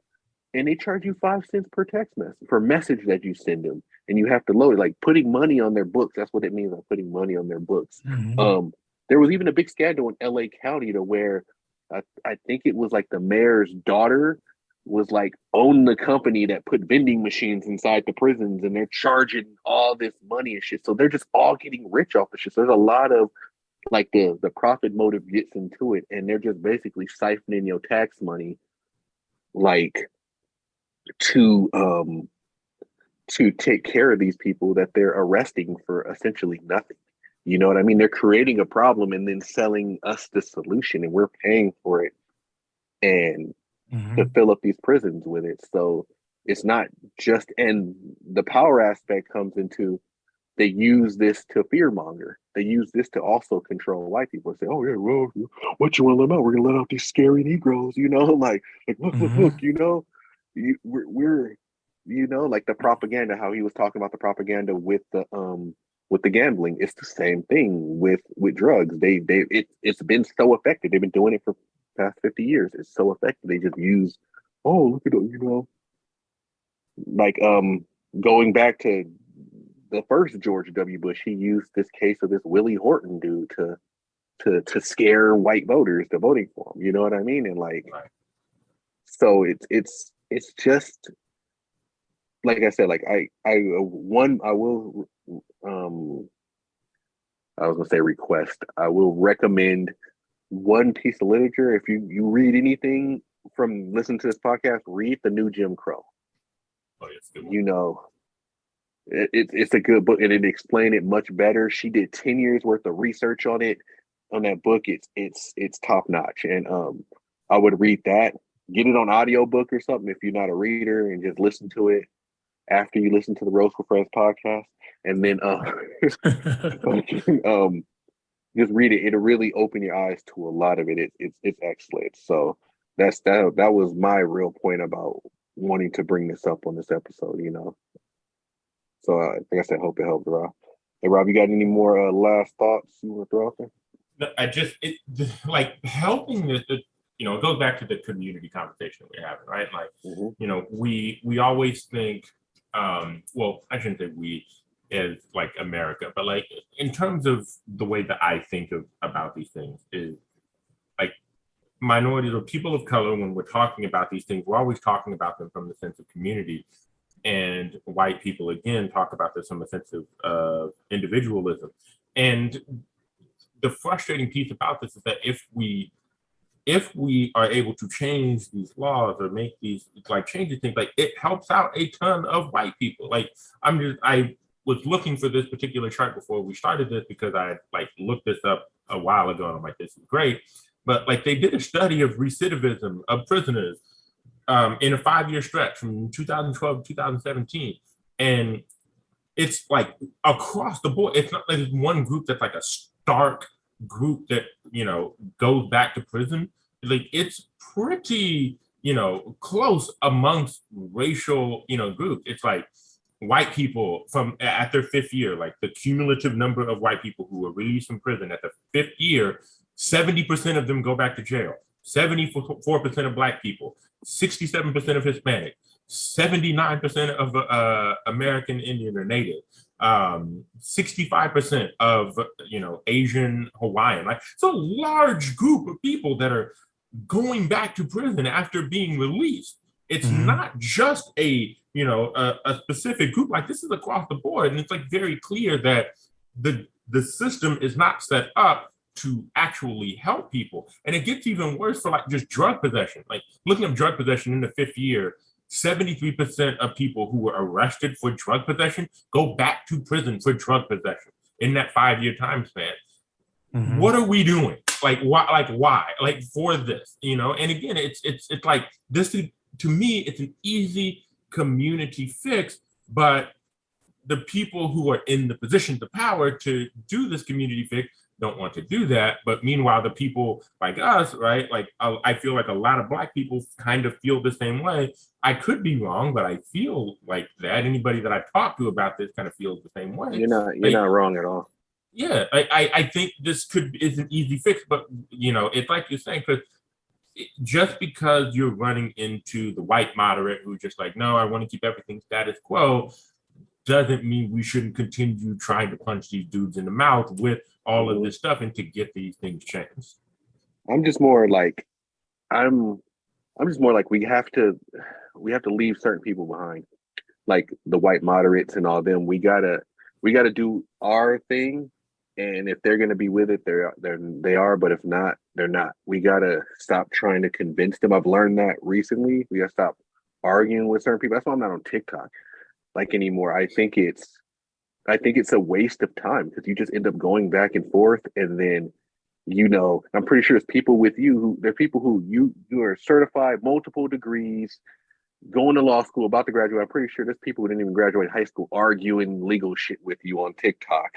and they charge you 5 cents per text message for message that you send them. And you have to load it, like putting money on their books. That's what it means by putting money on their books. Mm-hmm. There was even a big scandal in LA County to where I think it was like the mayor's daughter was like own the company that put vending machines inside the prisons, and they're charging all this money and shit. So they're just all getting rich off the shit. So there's a lot of like the profit motive gets into it, and they're just basically siphoning your tax money, like to take care of these people that they're arresting for essentially nothing. You know what I mean? They're creating a problem and then selling us the solution, and we're paying for it and to fill up these prisons with it. So it's not just, and the power aspect comes into, they use this to fearmonger. They use this to also control white people and say, oh yeah, well, what you want to let out? We're gonna let out these scary Negroes, like look, we're like the propaganda, how he was talking about the propaganda with the gambling. It's the same thing with drugs. It's been so effective. They've been doing it for the past 50 years. It's so effective. They just use, oh, look at it, like going back to the first George W. Bush, he used this case of this Willie Horton dude to scare white voters to voting for him. You know what I mean? And like, So it's just like I said, like I will I was gonna say request. I will recommend one piece of literature. If you read anything from listening to this podcast, read The New Jim Crow. Oh, yes, good one. You know, it's a good book, and it explained it much better. She did 10 years worth of research on it, on that book. It's top notch, and I would read that. Get it on audiobook or something if you're not a reader, and just listen to it after you listen to the Rose for Friends podcast, and then just read it. It'll really open your eyes to a lot of it. It's excellent. So that was my real point about wanting to bring this up on this episode. You know. So like I said, hope it helped, Rob. Hey, Rob, you got any more last thoughts you want to throw out there? I just like helping it goes back to the community conversation we're having, right? Like, we always think, well, I shouldn't say we as like America, but like in terms of the way that I think about these things is like minorities or people of color, when we're talking about these things, we're always talking about them from the sense of community. And white people, again, talk about this from a sense of individualism. And the frustrating piece about this is that if we are able to change these laws or make these like changes things, like it helps out a ton of white people. Like I was looking for this particular chart before we started this because I like looked this up a while ago and I'm like, this is great. But like they did a study of recidivism of prisoners in a 5-year stretch from 2012 to 2017. And it's like across the board. It's not like there's one group that's like a stark group that, goes back to prison. Like it's pretty, close amongst racial, groups. It's like white people from at their 5th year, like the cumulative number of white people who were released from prison at the 5th year, 70% of them go back to jail. 74% of black people, 67% of Hispanic, 79% of American Indian or Native, 65% of Asian Hawaiian. Like it's a large group of people that are going back to prison after being released. It's not just a specific group. Like this is across the board, and it's like very clear that the system is not set up to actually help people. And it gets even worse for like just drug possession. Like looking at drug possession in the 5th year, 73% of people who were arrested for drug possession go back to prison for drug possession in that 5-year time span. What are we doing? Like why? Like for this, And again, it's like this is, to me, it's an easy community fix, but the people who are in the positions of power to do this community fix don't want to do that. But meanwhile, the people like us, right? Like I feel like a lot of black people kind of feel the same way. I could be wrong, but I feel like that. Anybody that I talk to about this kind of feels the same way. You're not wrong at all. Yeah, I think this is an easy fix, but it's like you're saying, because just because you're running into the white moderate who's just like, no, I want to keep everything status quo, doesn't mean we shouldn't continue trying to punch these dudes in the mouth with all of this stuff and to get these things changed. I'm just more like we have to leave certain people behind, like the white moderates and all them. We gotta do our thing, and if they're gonna be with it, they are. But if not, they're not. We gotta stop trying to convince them. I've learned that recently. We gotta stop arguing with certain people. That's why I'm not on TikTok like anymore. I think it's a waste of time because you just end up going back and forth, and then I'm pretty sure it's people with you they're people who you are certified, multiple degrees, going to law school, about to graduate. I'm pretty sure there's people who didn't even graduate high school arguing legal shit with you on TikTok.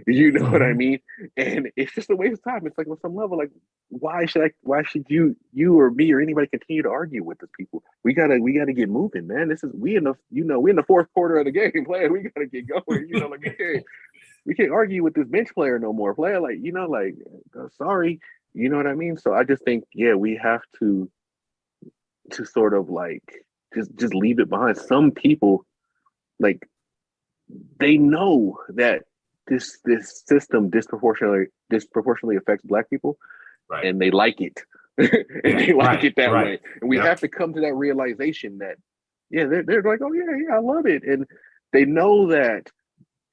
You know what I mean? And it's just a waste of time. It's like on some level, like why should you or me or anybody continue to argue with these people? We gotta get moving, man. We in the 4th quarter of the game playing. We gotta get going. We can't argue with this bench player no more. Player sorry, you know what I mean? So I just think, we have to sort of like just leave it behind. Some people, like, they know that this system disproportionately affects black people, right, and they like it. and they like Right, it that right. way. And we Yep. have to come to that realization that, yeah, they're like, oh yeah, I love it. And they know that,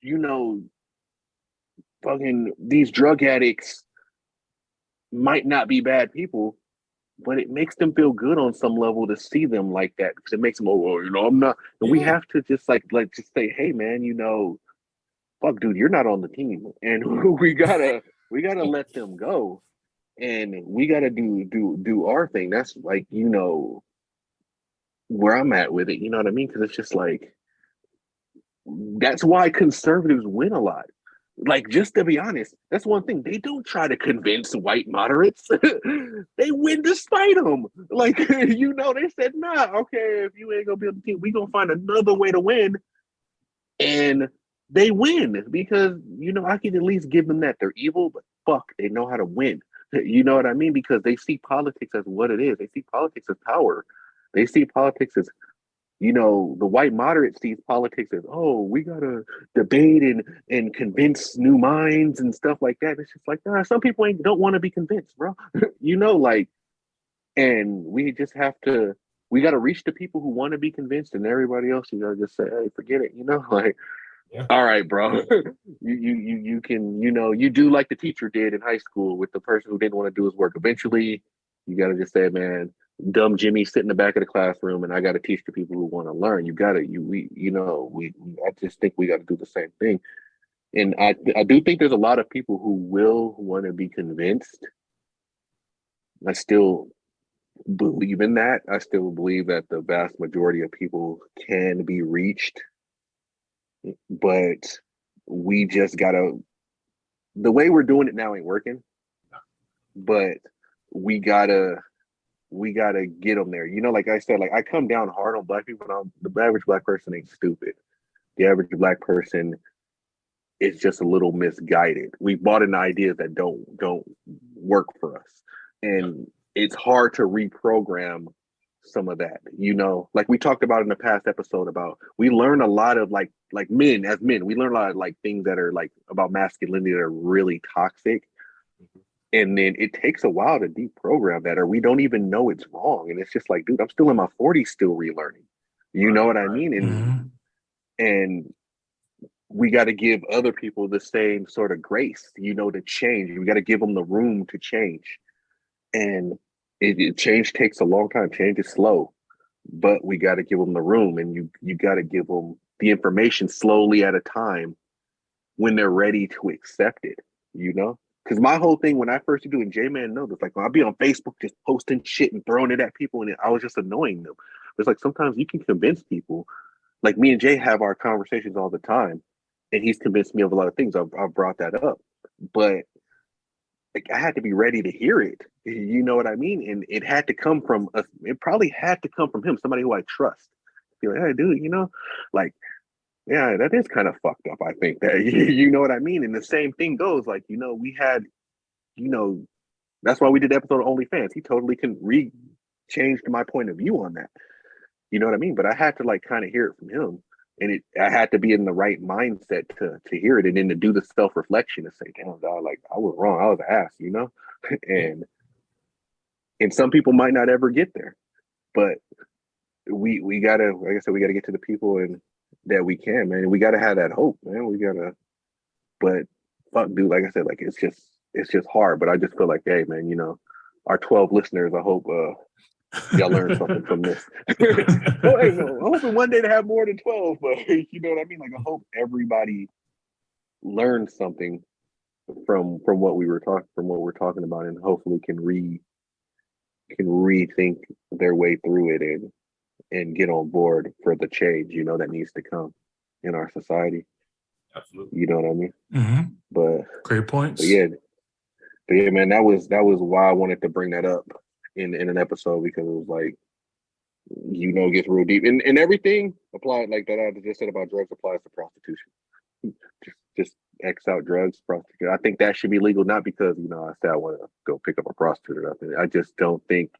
you know, fucking these drug addicts might not be bad people, but it makes them feel good on some level to see them like that, because it makes them, oh, well, you know, I'm not. And we Yeah. have to just just say, hey man, you know, fuck dude, you're not on the team. And we gotta let them go. And we gotta do our thing. That's like, you know, where I'm at with it. You know what I mean? Because it's just like, that's why conservatives win a lot. Like, just to be honest, that's one thing. They don't try to convince white moderates. They win despite them. Like, you know, they said, nah, okay, if you ain't gonna be on the team, we gonna find another way to win. And they win because, you know, I can at least give them that. They're evil, but fuck, they know how to win. You know what I mean? Because they see politics as what it is. They see politics as power. They see politics as, you know, the white moderate sees politics as, oh, we gotta debate and convince new minds and stuff like that. It's just like, nah, some people don't want to be convinced, bro. You know, like, and we just have to, we gotta reach the people who want to be convinced, and everybody else, you gotta just say, hey, forget it, you know, like, Yeah. all right, bro. you can, you know, you do like the teacher did in high school with the person who didn't want to do his work. Eventually, you got to just say, man, dumb Jimmy sit in the back of the classroom, and I got to teach the people who want to learn. You got to, you know, I just think we got to do the same thing. And I do think there's a lot of people who will want to be convinced. I still believe in that. I still believe that the vast majority of people can be reached, but we just gotta, the way we're doing it now ain't working, but we gotta get them there. You know, like I said, like I come down hard on black people. Now, the average black person ain't stupid. The average black person is just a little misguided. We bought in ideas that don't work for us, and it's hard to reprogram some of that. You know, like we talked about in the past episode about, we learn a lot of like men, as men, we learn a lot of like things that are like about masculinity that are really toxic. And then it takes a while to deprogram that, or we don't even know it's wrong. And it's just like, dude, I'm still in my 40s, still relearning. You know what I mean? And we got to give other people the same sort of grace, you know, to change. We got to give them the room to change. And change takes a long time. Change is slow, but we got to give them the room, and you got to give them the information slowly at a time when they're ready to accept it, you know? Because my whole thing when I first started doing JayMan know this, like when I'd be on Facebook just posting shit and throwing it at people, and I was just annoying them. It's like sometimes you can convince people. Like me and Jay have our conversations all the time, and he's convinced me of a lot of things. I've brought that up, but like I had to be ready to hear it. You know what I mean? And it had to come from us. It probably had to come from him, somebody who I trust. Be like, hey, dude, you know, like, yeah, that is kind of fucked up. I think that, you know what I mean? And the same thing goes, like, you know, we had, you know, that's why we did the episode of OnlyFans. He totally changed my point of view on that. You know what I mean? But I had to like kind of hear it from him. And I had to be in the right mindset to hear it, and then to do the self-reflection and say, damn, dog, like I was wrong. I was an ass, you know? and some people might not ever get there. But we gotta, like I said, we gotta get to the people and that we can, man. We gotta have that hope, man. We gotta, but fuck, dude, like I said, like it's just hard. But I just feel like, hey, man, you know, our 12 listeners, I hope y'all learned something from this. Oh, hey, no, I'm hoping one day to have more than 12, but you know what I mean? Like I hope everybody learned something from what we're talking about, and hopefully can rethink their way through it and get on board for the change, you know, that needs to come in our society. Absolutely. You know what I mean? Mm-hmm. But great points. But yeah, man, that was why I wanted to bring that up in an episode, because it was like, you know, it gets real deep, and everything applied like that I just said about drugs applies to prostitution. Just X out drugs, prostitution. I think that should be legal, not because, you know, I said I want to go pick up a prostitute or nothing. I just don't think.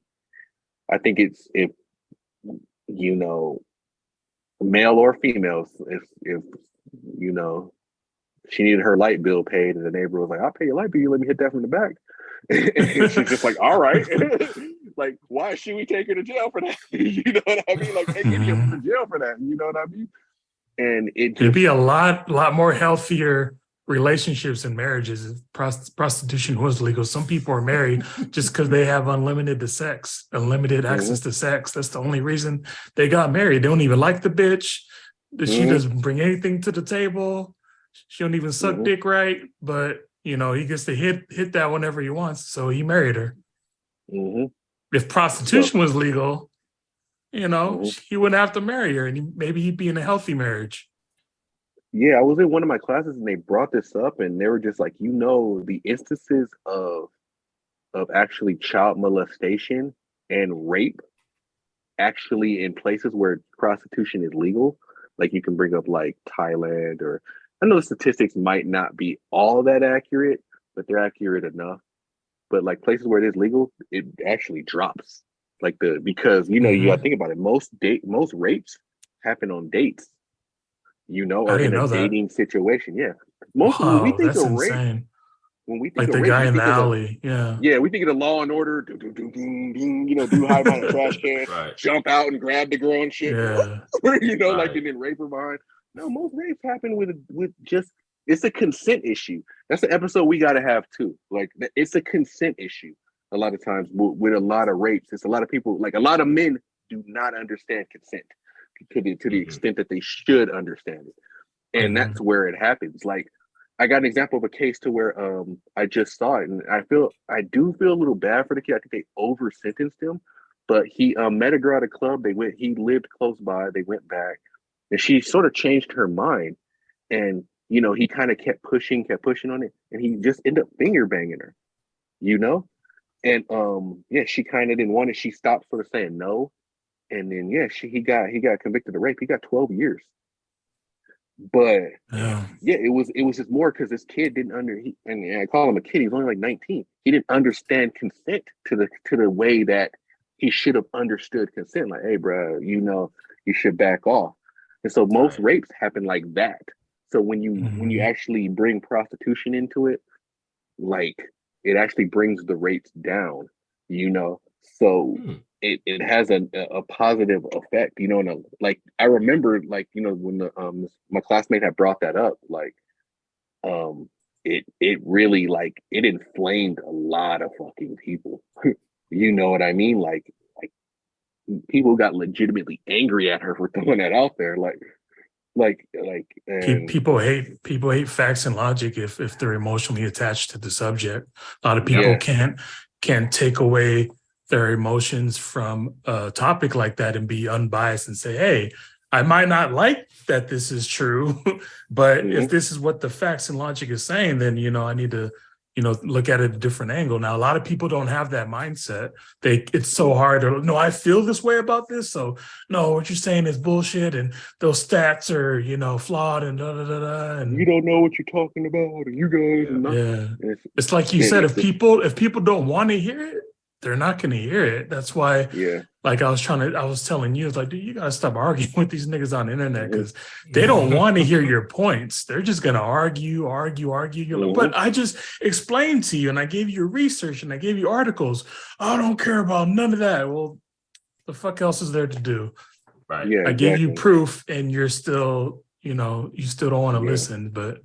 I think it's, if you know, male or females, if you know, she needed her light bill paid, and the neighbor was like, I'll pay your light bill, you let me hit that from the back. And she's just like, all right. Like, why should we take her to jail for that? You know what I mean? Like, take any of them to jail for that. You know what I mean? And it'd be a lot more healthier relationships and marriages if prostitution was legal. Some people are married just because they have unlimited access to sex. That's the only reason they got married. They don't even like the bitch. She doesn't bring anything to the table. She don't even suck dick right. But he gets to hit that whenever he wants. So he married her. If prostitution was legal, he wouldn't have to marry her, and maybe he'd be in a healthy marriage. Yeah, I was in one of my classes and they brought this up and they were just like, the instances of actually child molestation and rape actually in places where prostitution is legal. Like you can bring up like Thailand, or I know the statistics might not be all that accurate, but they're accurate enough. But like places where it is legal, it actually drops. Because you gotta think about it. Most rapes happen on dates. Or in a dating situation. Yeah. When we think of rape, insane. When we think like of the rape, guy in the alley. Yeah, we think of the Law and Order, do hide behind a trash can, jump out and grab the girl and shit. Yeah. Like and then rape her behind. No, most rapes happen with just, it's a consent issue. That's the episode we gotta have too. Like it's a consent issue. A lot of times with a lot of rapes, it's a lot of people, like a lot of men do not understand consent to the extent that they should understand it. And that's where it happens. Like I got an example of a case to where I just saw it, and I do feel a little bad for the kid. I think they over sentenced him, but he met a girl at a club. He lived close by. They went back, and she sort of changed her mind, and he kind of kept pushing on it, and he just ended up finger banging her, and she kind of didn't want it. She stopped sort of saying no, and then he got convicted of rape. He got 12 years. But it was just more because this kid didn't and I call him a kid. He was only like 19. He didn't understand consent to the way that he should have understood consent. Like, hey, bro, you should back off. And so most rapes happen like that. So when you actually bring prostitution into it, like it actually brings the rates down. So it has a positive effect, and like I remember, like when my classmate had brought that up, like it really, like, it inflamed a lot of fucking people. You know what I mean? Like people got legitimately angry at her for throwing that out there, and people hate facts and logic if they're emotionally attached to the subject. A lot of people can't take away their emotions from a topic like that and be unbiased and say, hey, I might not like that this is true, but if this is what the facts and logic is saying, then, I need to, look at it a different angle. Now, a lot of people don't have that mindset. It's so hard to, no, I feel this way about this. So no, what you're saying is bullshit. And those stats are, flawed and da, da, da, da. And you don't know what you're talking about. And you guys, yeah. It's like you said, if people don't want to hear it, they're not going to hear it. That's why, like I was telling you, it's like, dude, you got to stop arguing with these niggas on the internet because they don't want to hear your points. They're just going to argue. You're like, but I just explained to you and I gave you research and I gave you articles. I don't care about none of that. Well, the fuck else is there to do? Right. Yeah, I gave you proof and you're still, you still don't want to listen, but.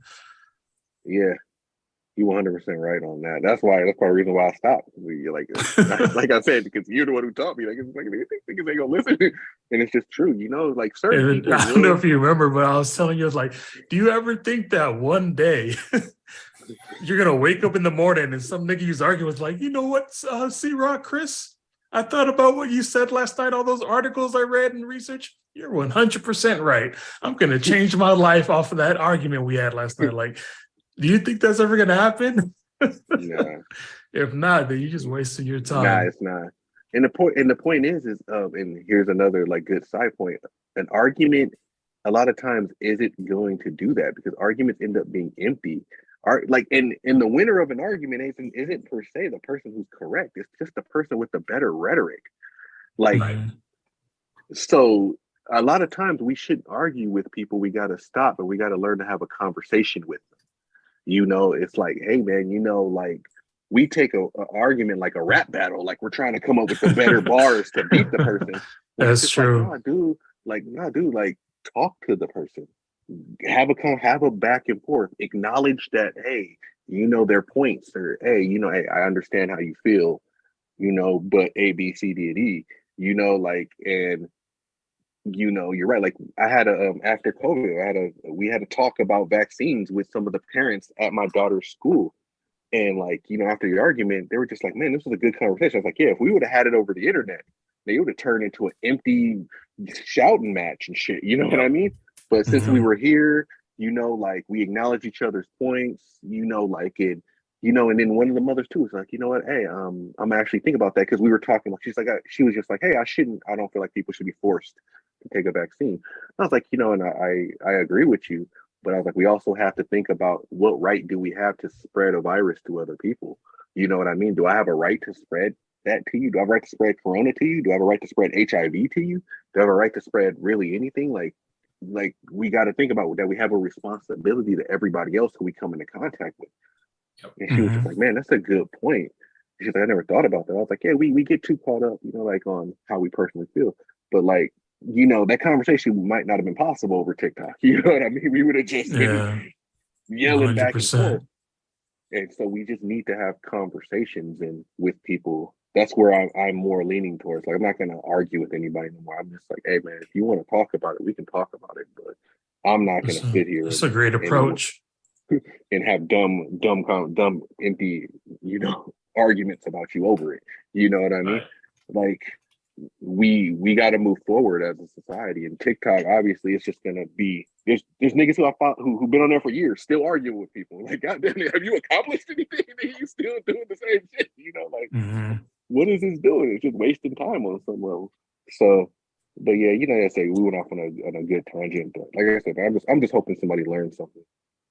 Yeah. You 100% right on that. That's the reason why I stopped. Like I said, because you're the one who taught me. Like, it's like they ain't gonna listen, and it's just true. Like certain people. I don't know if you remember, but I was telling you, I was like, do you ever think that one day you're gonna wake up in the morning and some nigga you's arguing with, like, you know what, C Rock, Chris? I thought about what you said last night. All those articles I read and research. You're 100% right. I'm gonna change my life off of that argument we had last night. Like. Do you think that's ever going to happen? Nah. If not, then you're just wasting your time. Nah, it's not. And the point is, and here's another like good side point. An argument, a lot of times, isn't going to do that because arguments end up being empty. And the winner of an argument isn't per se the person who's correct. It's just the person with the better rhetoric. So a lot of times we shouldn't argue with people. We got to stop and we got to learn to have a conversation with them. It's like, hey man, like we take a argument like a rap battle, like we're trying to come up with the better bars to beat the person. When it's That's just true. like, nah, dude, like talk to the person, have a back and forth, acknowledge that, hey, you know their points, or hey, you know, hey, I understand how you feel, you know, but A, B, C, D, and E, you know, like, and you know, you're right. Like I had a after COVID, we had to talk about vaccines with some of the parents at my daughter's school. And like, you know, after the argument, they were just like, man, this was a good conversation. I was like, yeah, if we would have had it over the internet, they would have turned into an empty shouting match and shit. You know what I mean? But since we Mhm. were here, you know, like we acknowledge each other's points, you know, like it, you know, and then one of the mothers too was like, you know what, hey, I'm actually thinking about that because we were talking. Like, she's like, she was just like, hey, I don't feel like people should be forced to take a vaccine. I was like, you know, and I agree with you, but I was like, we also have to think about what right do we have to spread a virus to other people? You know what I mean? Do I have a right to spread that to you? Do I have a right to spread corona to you? Do I have a right to spread HIV to you? Do I have a right to spread really anything? Like we got to think about that we have a responsibility to everybody else who we come into contact with. Yep. And she was just Mhm. like, man, that's a good point. She's like, I never thought about that. I was like, yeah, we get too caught up, you know, like on how we personally feel. But like, you know, that conversation might not have been possible over TikTok. You know what I mean? We would have just been Yeah, yelling back and forth. 100%. And so we just need to have conversations and with people. That's where I'm more leaning towards. Like, I'm not going to argue with anybody anymore. I'm just like, hey, man, if you want to talk about it, we can talk about it. But I'm not going to sit here That's a great and approach. have dumb, empty, you know, arguments about you over it. You know what I mean? Right. Like, we got to move forward as a society. And TikTok, obviously, it's just gonna be there's niggas who I thought who've been on there for years still arguing with people. Like, goddamn it, have you accomplished anything? And you still doing the same shit? You know, like, Mhm. what is this doing? It's just wasting time on some level. So, but yeah, you know, I say we went off on a good tangent. But like I said, I'm just hoping somebody learns something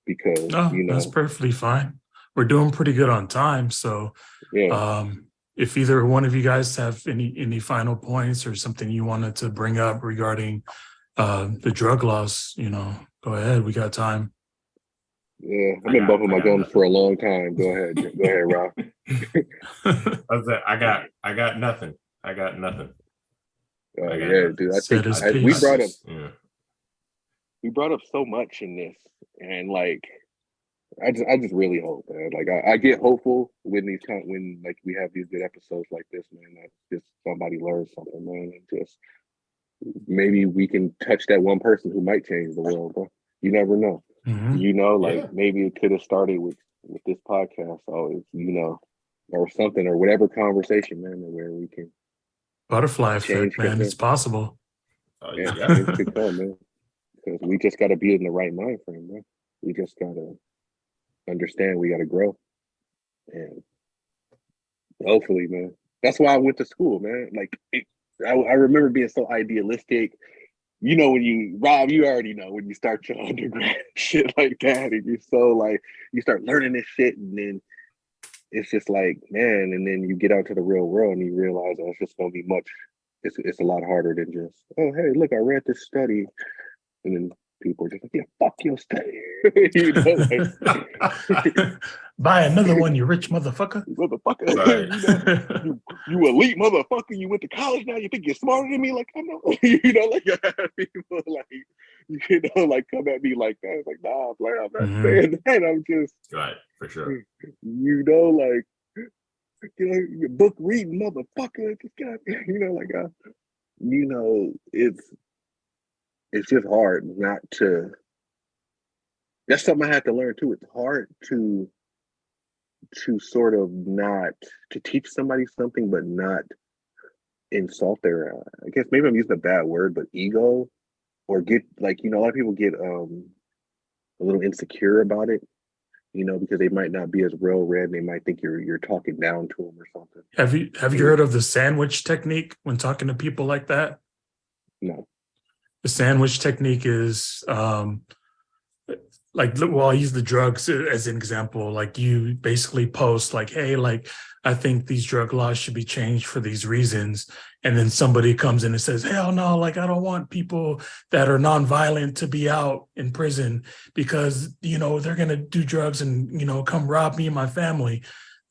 because No, you that's know, perfectly fine. We're doing pretty good on time. So yeah. um, if either one of you guys have any final points or something you wanted to bring up regarding the drug laws, you know, go ahead. We got time. Yeah, I've been bumping I my got gums for nothing. a long time. Go ahead, Rob. I got nothing. I got nothing. I got Yeah, nothing. dude. I think Said his we I piece. brought up just yeah. so much in this, and like I just really hope, man. Like I get hopeful when when like we have these good episodes like this, man. That just somebody learns something, man, and just maybe we can touch that one person who might change the world, bro. You never know. Mhm. You know, like Yeah. maybe it could have started with this podcast, or you know, or something, or whatever conversation, man, where we can Butterfly change effect, could man. It's come. possible. Yeah, Yeah. change could come, man. Because we just got to be in the right mind frame, man. We just got to understand we got to grow, and hopefully, man. That's why I went to school, man. Like I remember being so idealistic. You know, when you Rob, you already know when you start your undergrad shit like that, and you're so like you start learning this shit, and then it's just like, man, and then you get out to the real world and you realize, oh, it's just gonna be much. It's a lot harder than just, oh, hey, look, I read this study, and then people are just like, yeah, fuck your study, you know, like. Buy another one, you rich motherfucker. Motherfucker, Right. you know, you elite motherfucker. You went to college now. You think you're smarter than me? Like I know, you know, like people like you know, like come at me like that. It's like nah, player, I'm not Mhm. saying that. I'm just, Right. For sure. you know, like you know, your book reading motherfucker. Just get out, you know, like you know, it's just hard not to. That's something I had to learn too. It's hard to sort of not to teach somebody something, but not insult their I guess maybe I'm using a bad word, but ego, or get like, you know, a lot of people get a little insecure about it, you know, because they might not be as well read and they might think you're talking down to them or something. Have you And heard of the sandwich technique when talking to people like that? no. The sandwich technique is like, well, I use the drugs as an example. Like you basically post like, hey, like I think these drug laws should be changed for these reasons. And then somebody comes in and says, hell no, like I don't want people that are nonviolent to be out in prison because, you know, they're going to do drugs and, you know, come rob me and my family.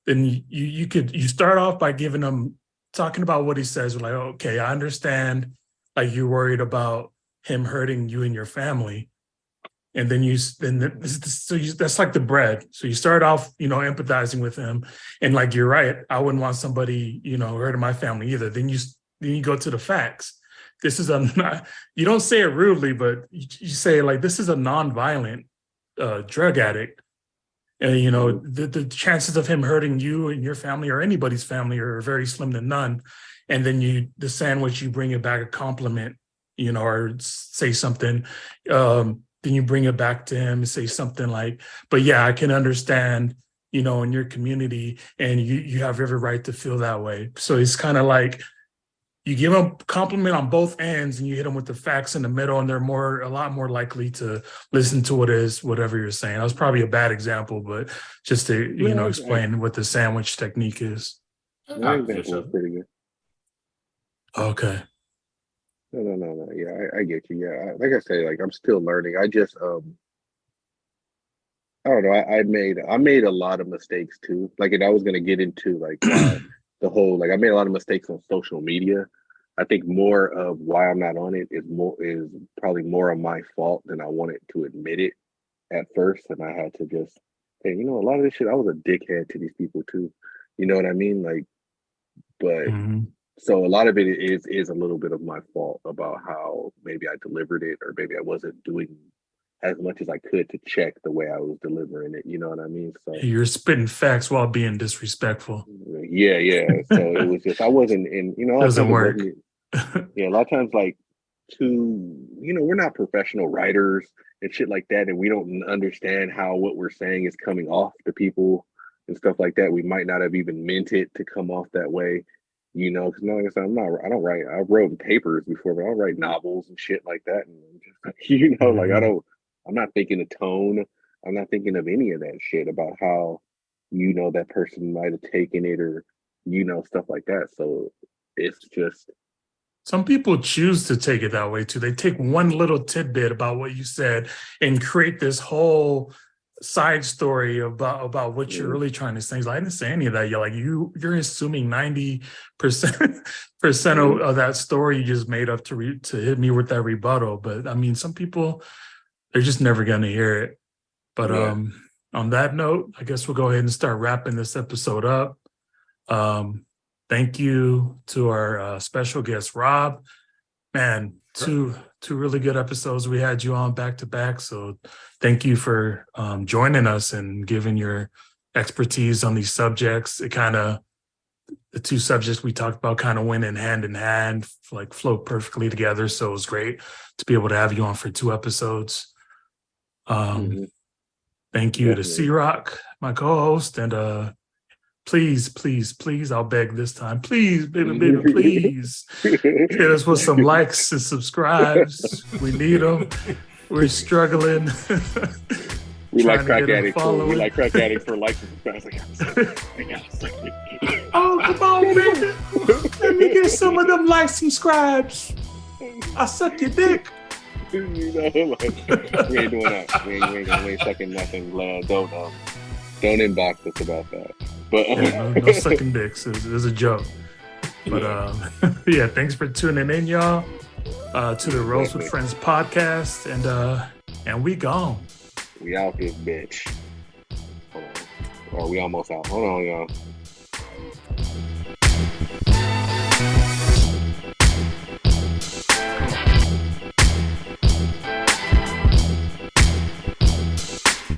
then you start off by giving them, talking about what he says, like, okay, I understand, like you're worried about him hurting you and your family. And then that's like the bread. So you start off, empathizing with him, and like you're right, I wouldn't want somebody, hurting my family either. Then you go to the facts. This is you don't say it rudely, but you say like, this is a non-violent drug addict, and the chances of him hurting you and your family or anybody's family are very slim to none. And then the sandwich, you bring it back a compliment, or say something. Then you bring it back to him and say something like, but yeah, I can understand, in your community, and you have every right to feel that way. So it's kind of like you give them a compliment on both ends, and you hit them with the facts in the middle, and they're a lot more likely to listen to whatever you're saying. That was probably a bad example, but just to, explain what the sandwich technique is. That example was pretty good. Okay. No. Yeah, I get you. Yeah, like I say, like I'm still learning. I just, I don't know. I made a lot of mistakes too. Like, and I was gonna get into like why the whole, like I made a lot of mistakes on social media. I think more of why I'm not on it is probably more of my fault than I wanted to admit it at first, and I had to just, hey, a lot of this shit, I was a dickhead to these people too. You know what I mean? Like, but. Mm-hmm. So a lot of it is a little bit of my fault about how maybe I delivered it, or maybe I wasn't doing as much as I could to check the way I was delivering it. You know what I mean? So you're spitting facts while being disrespectful. Yeah. So it was just, I wasn't in, Doesn't work. Yeah, a lot of times, like, we're not professional writers and shit like that, and we don't understand how what we're saying is coming off to people and stuff like that. We might not have even meant it to come off that way. Because like I said, I don't write. I've written papers before, but I don't write novels and shit like that. And just, like I'm not thinking of tone. I'm not thinking of any of that shit about how, that person might have taken it, or, stuff like that. So it's just. Some people choose to take it that way too. They take one little tidbit about what you said and create this whole side story about what you're really trying to say. Like, I didn't say any of that. You're assuming 90% of that story you just made up to hit me with that rebuttal. But I mean, some people, they're just never going to hear it. But on that note, I guess we'll go ahead and start wrapping this episode up. Thank you to our special guest, Rob. Man, two really good episodes. We had you on back to back. So thank you for joining us and giving your expertise on these subjects. The two subjects we talked about kind of went in hand, like flowed perfectly together. So it was great to be able to have you on for 2 episodes. Thank you to C Rock, my co-host, and please, I'll beg this time. Please, baby, please hit us with some likes and subscribes. We need them. We're struggling. We like crack addicts for likes and subscribes. Oh, come on, baby. Let me get some of them likes and subscribes. I suck your dick. We ain't doing that. We ain't sucking nothing. Don't inbox us about that. But no sucking dicks. It was a joke. But yeah, thanks for tuning in, y'all. To the Roast with Friends podcast, and we gone. We out this bitch. Hold on. Or we almost out. Hold on, y'all.